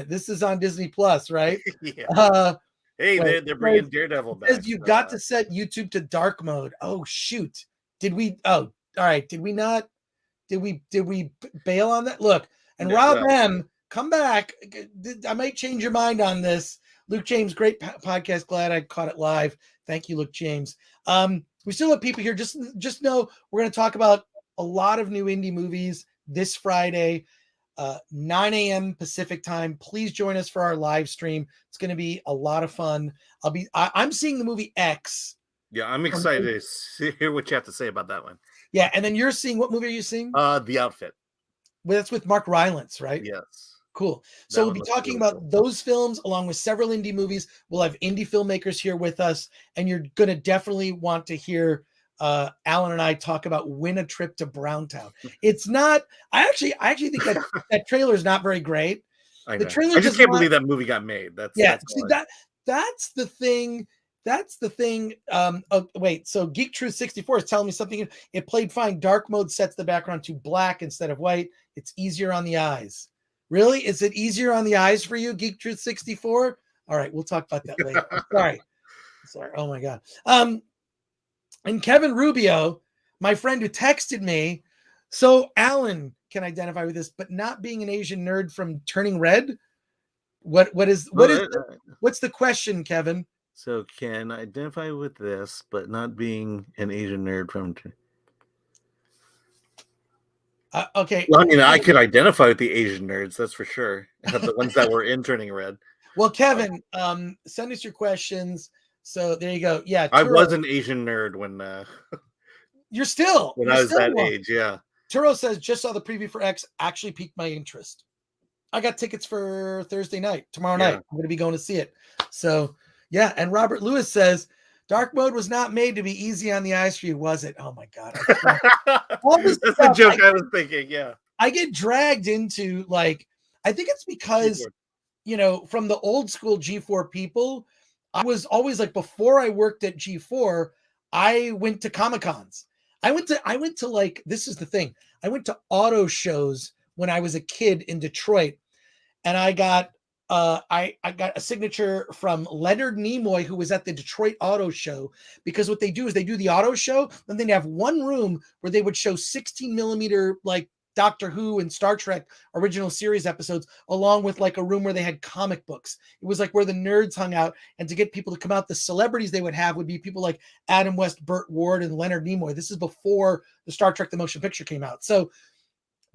This is on Disney Plus, right? Yeah. Hey, they're bringing Daredevil back. You've got to set YouTube to dark mode. Oh shoot! Did we? Oh, all right. Did we not? Did we bail on that? Look, and Rob M, come back. I might change your mind on this. Luke James, great podcast. Glad I caught it live. Thank you, Luke James. We still have people here. Just know we're going to talk about a lot of new indie movies this Friday. 9 a.m. Pacific time. Please join us for our live stream. It's going to be a lot of fun. I'm seeing the movie X. Yeah, I'm excited to hear what you have to say about that one. Yeah, and then you're seeing, what movie are you seeing? The Outfit. Well, that's with Mark Rylance, right? Yes. Cool. So we'll be talking about those films along with several indie movies. We'll have indie filmmakers here with us, and you're going to definitely want to hear Alan and I talk about Win a Trip to Browntown. It's not. I actually think that trailer is not very great. I just can't believe that movie got made. That's the thing. That's the thing. Wait. So Geek Truth 64 is telling me something. It played fine. Dark mode sets the background to black instead of white. It's easier on the eyes. Really? Is it easier on the eyes for you, Geek Truth 64? All right, we'll talk about that later. Sorry. Oh my God. And Kevin Rubio, my friend who texted me, so Alan can identify with this, but not being an Asian nerd from Turning Red. What's the question, Kevin? So can identify with this, but not being an Asian nerd from. Okay. Well, I mean, I could identify with the Asian nerds, that's for sure. The ones that were in Turning Red. Well, Kevin, send us your questions. So there you go. Yeah, I Turo, was an Asian nerd when you're still when you're I was still that one. age. Yeah. Turo says just saw the preview for X, actually piqued my interest. I got tickets for Thursday night, tomorrow night. I'm going to be going to see it. So yeah, and Robert Lewis says dark mode was not made to be easy on the eyes for you, was it? Oh my god. All this That's stuff, the joke I was thinking. Yeah. I get dragged into, like, I think it's because G4. you know, from the old school G4 people, I was always like, before I worked at G4, I went to Comic Cons. I went to like, this is the thing. I went to auto shows when I was a kid in Detroit, and I got I got a signature from Leonard Nimoy, who was at the Detroit Auto Show, because what they do is they do the auto show, and then they have one room where they would show 16 millimeter like Doctor Who and Star Trek original series episodes, along with like a room where they had comic books. It was like where the nerds hung out. And to get people to come out, the celebrities they would have would be people like Adam West, Burt Ward, and Leonard Nimoy. This is before the Star Trek the Motion Picture came out. So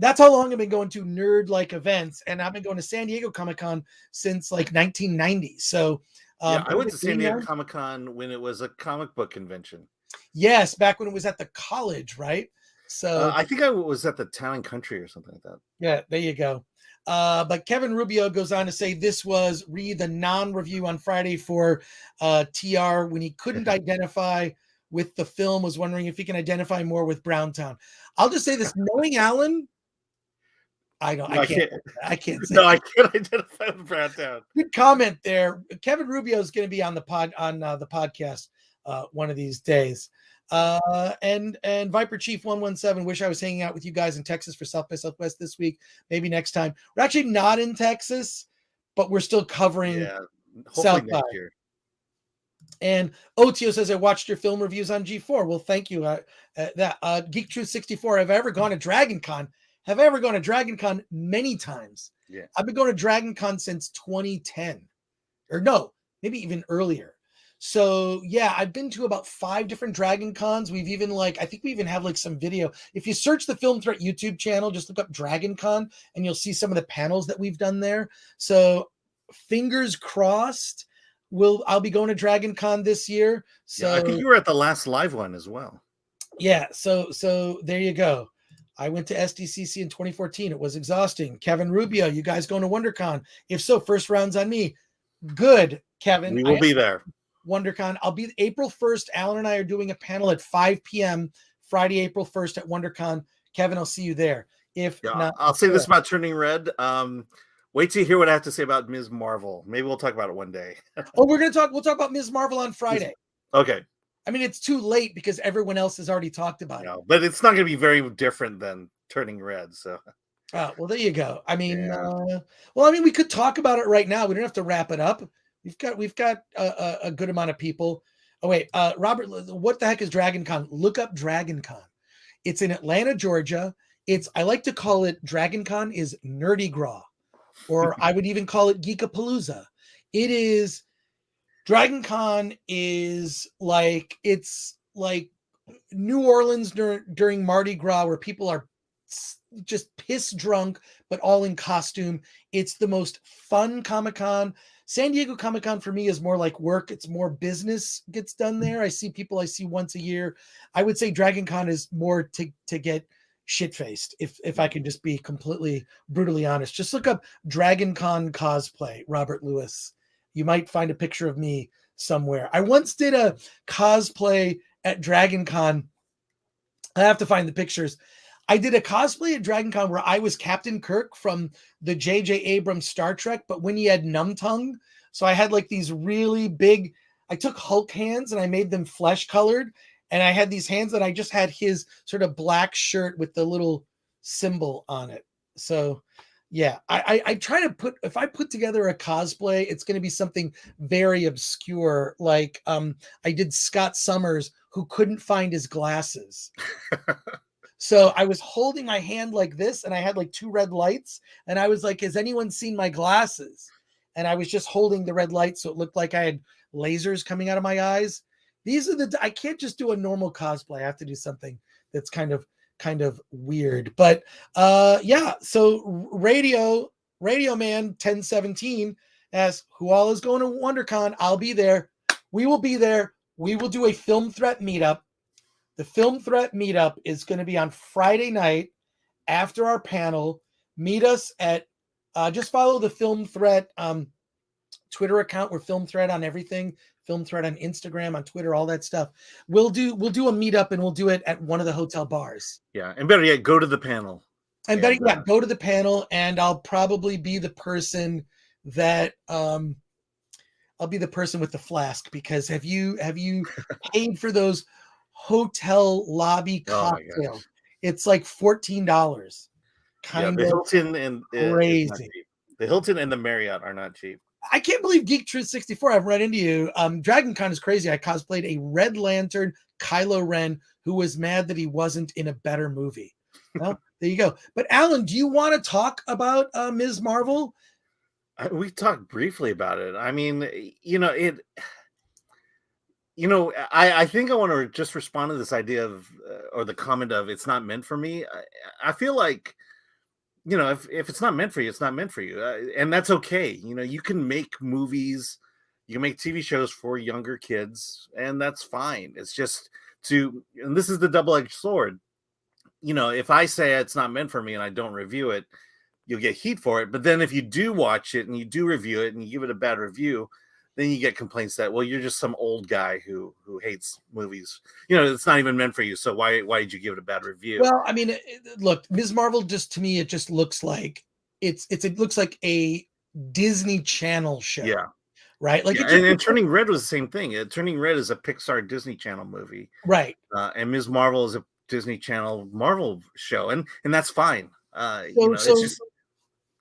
that's how long I've been going to nerd-like events. And I've been going to San Diego Comic-Con since like 1990. So yeah, I went to San Diego Comic-Con when it was a comic book convention. Yes, back when it was at the college, right? So I think I was at the Town and Country or something like that. Yeah, there you go. But Kevin Rubio goes on to say this was the non-review on Friday for TR when he couldn't identify with the film, was wondering if he can identify more with Browntown. I'll just say this, knowing Alan, I can't say. No, I can't identify with Browntown. Good comment there. Kevin Rubio is going to be on the podcast one of these days. And Viper Chief 117, wish I was hanging out with you guys in Texas for South by Southwest this week. Maybe next time. We're actually not in Texas, but we're still covering South by. Next year. And Otio says, I watched your film reviews on G4. Well, thank you. Geek Truth 64. Have I ever gone to Dragon Con? Have I ever gone to Dragon Con? Many times. Yeah. I've been going to Dragon Con since 2010. Or no, maybe even earlier. So yeah, I've been to about 5 different Dragon Cons. We've even I think we even have like some video. If you search the Film Threat YouTube channel, just look up Dragon Con and you'll see some of the panels that we've done there. So fingers crossed, I'll be going to Dragon Con this year. So yeah, I think you were at the last live one as well. Yeah, so there you go. I went to SDCC in 2014. It was exhausting. Kevin Rubio, you guys going to WonderCon? If so, first round's on me. Good, Kevin. We will be there. WonderCon. I'll be April 1st. Alan and I are doing a panel at 5 p.m. Friday, April 1st at WonderCon. Kevin, I'll see you there. I'll say this about Turning Red. Wait till you hear what I have to say about Ms. Marvel. Maybe we'll talk about it one day. We'll talk about Ms. Marvel on Friday. Okay. I mean, it's too late because everyone else has already talked about it. But it's not going to be very different than Turning Red. So, well, there you go. I mean, we could talk about it right now. We don't have to wrap it up. We've got a good amount of people. Oh wait, Robert, what the heck is Dragon Con? Look up Dragon Con. It's in Atlanta, Georgia. I like to call it Dragon Con is Nerdy Gras, or I would even call it Geekapalooza. It is. Dragon Con is it's like New Orleans during Mardi Gras, where people are just piss drunk, but all in costume. It's the most fun Comic-Con. San Diego Comic-Con for me is more like work. It's more business gets done there. I see people I see once a year. I would say Dragon Con is more to get shit-faced, if I can just be completely brutally honest. Just look up Dragon Con cosplay, Robert Lewis. You might find a picture of me somewhere. I once did a cosplay at Dragon Con. I have to find the pictures. I did a cosplay at Dragon Con where I was Captain Kirk from the J.J. Abrams Star Trek, but when he had numb tongue. So I had like these really big, I took Hulk hands and I made them flesh colored. And I had these hands that I just had his sort of black shirt with the little symbol on it. So yeah, I try to if I put together a cosplay, it's going to be something very obscure. Like I did Scott Summers, who couldn't find his glasses. So I was holding my hand like this and I had like 2 red lights and I was like, has anyone seen my glasses? and I was just holding the red light so it looked like I had lasers coming out of my eyes. These are I can't just do a normal cosplay. I have to do something that's kind of weird. But yeah, so Radio Man 1017 asks, who all is going to WonderCon? I'll be there. We will be there. We will do a Film Threat meetup. The Film Threat meetup is going to be on Friday night after our panel. Meet us at just follow the Film Threat Twitter account. We're Film Threat on everything. Film Threat on Instagram, on Twitter, all that stuff. We'll do a meetup, and we'll do it at one of the hotel bars. Yeah, and better yet, go to the panel. And better yet, go to the panel, and I'll probably be the person that I'll be the person with the flask, because have you paid for those hotel lobby cocktails? It's like $14. Kind the of Hilton and crazy. The Hilton and the Marriott are not cheap. I can't believe Geek Truth 64. I've run into you. Dragon Con is crazy. I cosplayed a Red Lantern Kylo Ren who was mad that he wasn't in a better movie. Well, there you go. But Alan, do you want to talk about Ms. Marvel? We talked briefly about it. I mean, I think I want to just respond to this idea of, or the comment of, it's not meant for me. I feel like, if it's not meant for you, it's not meant for you. And that's okay. You can make movies, you can make TV shows for younger kids, and that's fine. It's just and this is the double-edged sword. If I say it's not meant for me and I don't review it, you'll get heat for it. But then if you do watch it and you do review it and you give it a bad review, then you get complaints that, well, you're just some old guy who hates movies. It's not even meant for you. So why did you give it a bad review? Well, I mean, look, Ms. Marvel, just to me, it just looks like it looks like a Disney Channel show. Yeah. Right. Like, and Turning Red was the same thing. Turning Red is a Pixar Disney Channel movie. Right. And Ms. Marvel is a Disney Channel Marvel show. And that's fine. It's just,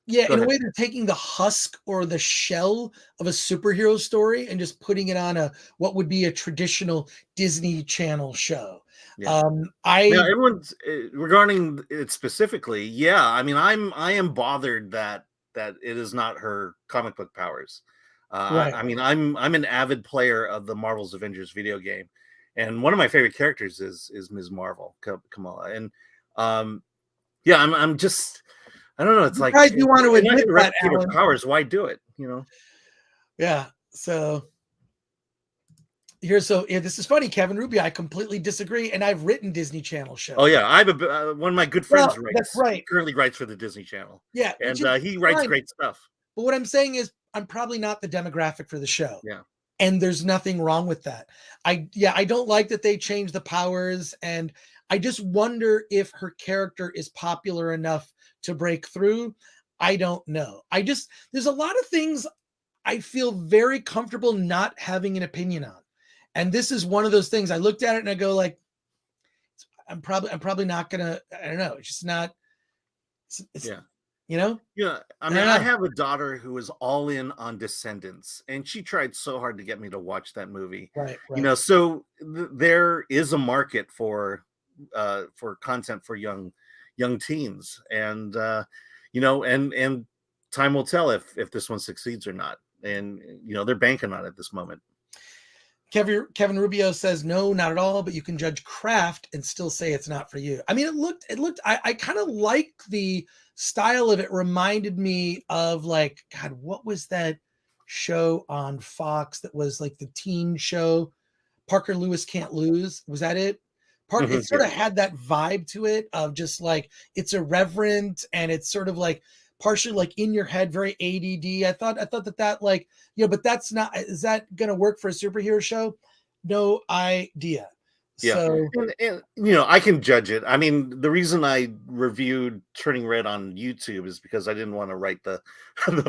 yeah, in a way, they're taking the husk or the shell of a superhero story and just putting it on what would be a traditional Disney Channel show. Yeah. Everyone's regarding it specifically. Yeah, I mean, I am bothered that it is not her comic book powers. Right. I mean, I'm an avid player of the Marvel's Avengers video game, and one of my favorite characters is Ms. Marvel, Kamala, and yeah, I'm just. I don't know. It's like, you want to admit that, Alan. Powers, why do it? Yeah. So this is funny, Kevin Rubio. I completely disagree, and I've written Disney Channel shows. Oh yeah, I have one of my good friends writes. That's right. Currently writes for the Disney Channel. Yeah, and he writes great stuff. But what I'm saying is, I'm probably not the demographic for the show. Yeah. And there's nothing wrong with that. I don't like that they changed the powers, and I just wonder if her character is popular enough to break through. I don't know. There's a lot of things I feel very comfortable not having an opinion on. And this is one of those things. I looked at it and I go like, I'm probably not gonna, I don't know. It's just not, yeah. Yeah. I mean, I have a daughter who is all in on Descendants, and she tried so hard to get me to watch that movie. Right. So there is a market for content for young teens, and and time will tell if this one succeeds or not. And they're banking on it at this moment. Kevin Rubio says no, not at all, but you can judge craft and still say it's not for you. I mean, it looked I kind of like the style of it. Reminded me of, like, God, what was that show on Fox that was like the teen show? Parker Lewis Can't Lose. Was that it? It sort of had that vibe to it of just like, it's irreverent and it's sort of like partially like in your head, very ADD. I thought that like, but that's not, is that going to work for a superhero show? No idea. Yeah. So, and I can judge it. I mean, the reason I reviewed Turning Red on YouTube is because I didn't want to write the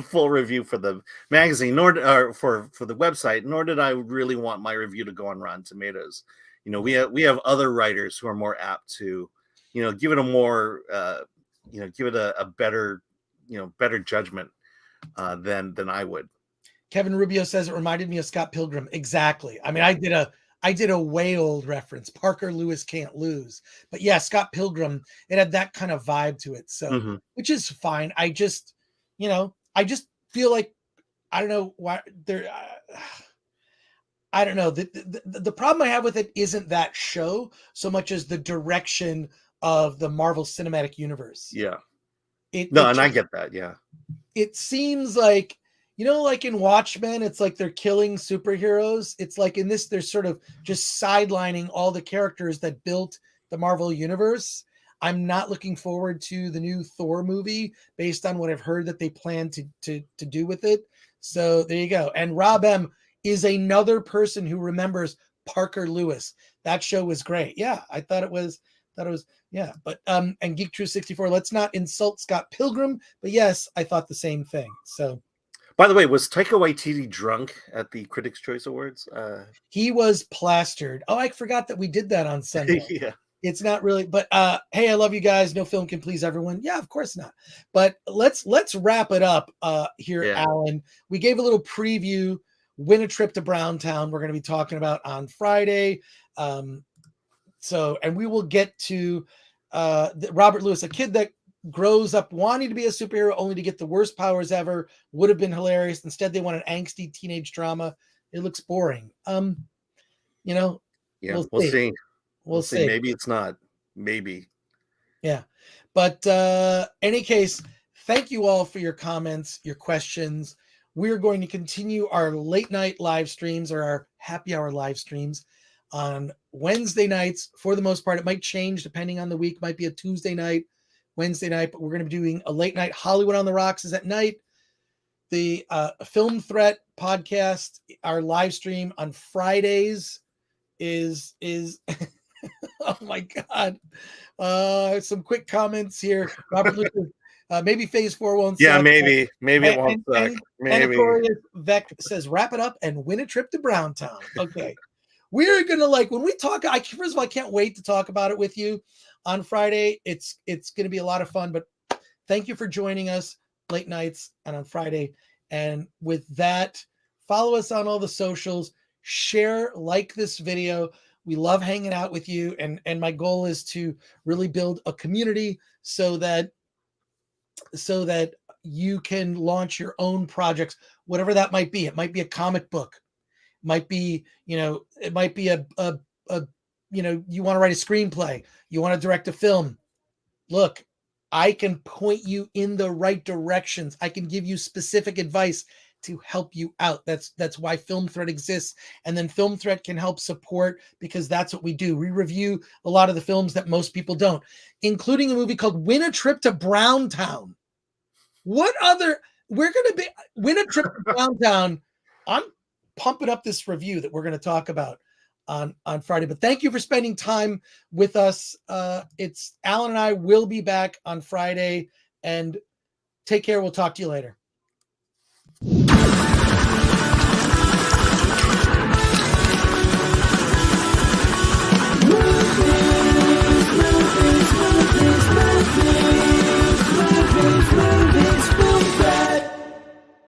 full review for the magazine, nor for the website, nor did I really want my review to go on Rotten Tomatoes. We have other writers who are more apt to, give it a more, give it a better, better judgment than I would. Kevin Rubio says it reminded me of Scott Pilgrim. Exactly. I mean, I did a way old reference. Parker Lewis Can't Lose. But yeah, Scott Pilgrim, it had that kind of vibe to it. So, which is fine. I just feel like I don't know why they're. I don't know. The problem I have with it isn't that show so much as the direction of the Marvel Cinematic Universe. Yeah. It No, and I just- get that. Yeah. It seems like, you know, like in Watchmen, it's like they're killing superheroes. It's like in this, they're sort of just sidelining all the characters that built the Marvel Universe. I'm not looking forward to the new Thor movie based on what I've heard that they plan to do with it. So there you go. And Rob M is another person who remembers Parker Lewis. That show was great. Yeah, I thought it was yeah. But and Geek True 64, let's not insult Scott Pilgrim, but yes, I thought the same thing. So By the way, was Taika Waititi drunk at the Critics' Choice Awards? he was plastered. Oh, I forgot that we did that on Sunday. Yeah. It's not really, but hey, I love you guys. No film can please everyone. Yeah, of course not. But let's wrap it up here, Yeah. Alan. We gave a little preview. Win a trip to Browntown. We're going to be talking about on Friday. So, and we will get to Robert Lewis, a kid that grows up wanting to be a superhero only to get the worst powers ever. Would have been hilarious. Instead, they want an angsty teenage drama. It looks boring. You know, Yeah, we'll see. We'll see. Maybe it's not. Maybe. Yeah. But any case, thank you all for your comments, your questions. We're going to continue our late night live streams or our happy hour live streams on Wednesday nights. For the most part, it might change depending on the week. Might be a Tuesday night, Wednesday night, but we're going to be doing a late night. Hollywood on the Rocks is at night. The Film Threat podcast, our live stream on Fridays is oh my God. Some quick comments here. Robert Lucas, maybe phase 4 won't Yeah, suck. maybe it won't suck. And Maybe. Aquarius Vec says, wrap it up and win a trip to Browntown. Okay. We're gonna when we talk. First of all, I can't wait to talk about it with you on Friday. It's gonna be a lot of fun. But thank you for joining us late nights and on Friday. And with that, follow us on all the socials. Share, like this video. We love hanging out with you. And my goal is to really build a community so that you can launch your own projects, whatever that might be. It might be a comic book. Might be, it might be a you want to write a screenplay, you want to direct a film. Look, I can point you in the right directions. I can give you specific advice to help you out. That's why Film Threat exists. And then Film Threat can help support, because that's what we do. We review a lot of the films that most people don't, including a movie called Win a Trip to Browntown. What other, we're going to be Win a Trip to Browntown. I'm pumping up this review that we're going to talk about on Friday. But thank you for spending time with us. It's Alan and I will be back on Friday, and take care. We'll talk to you later.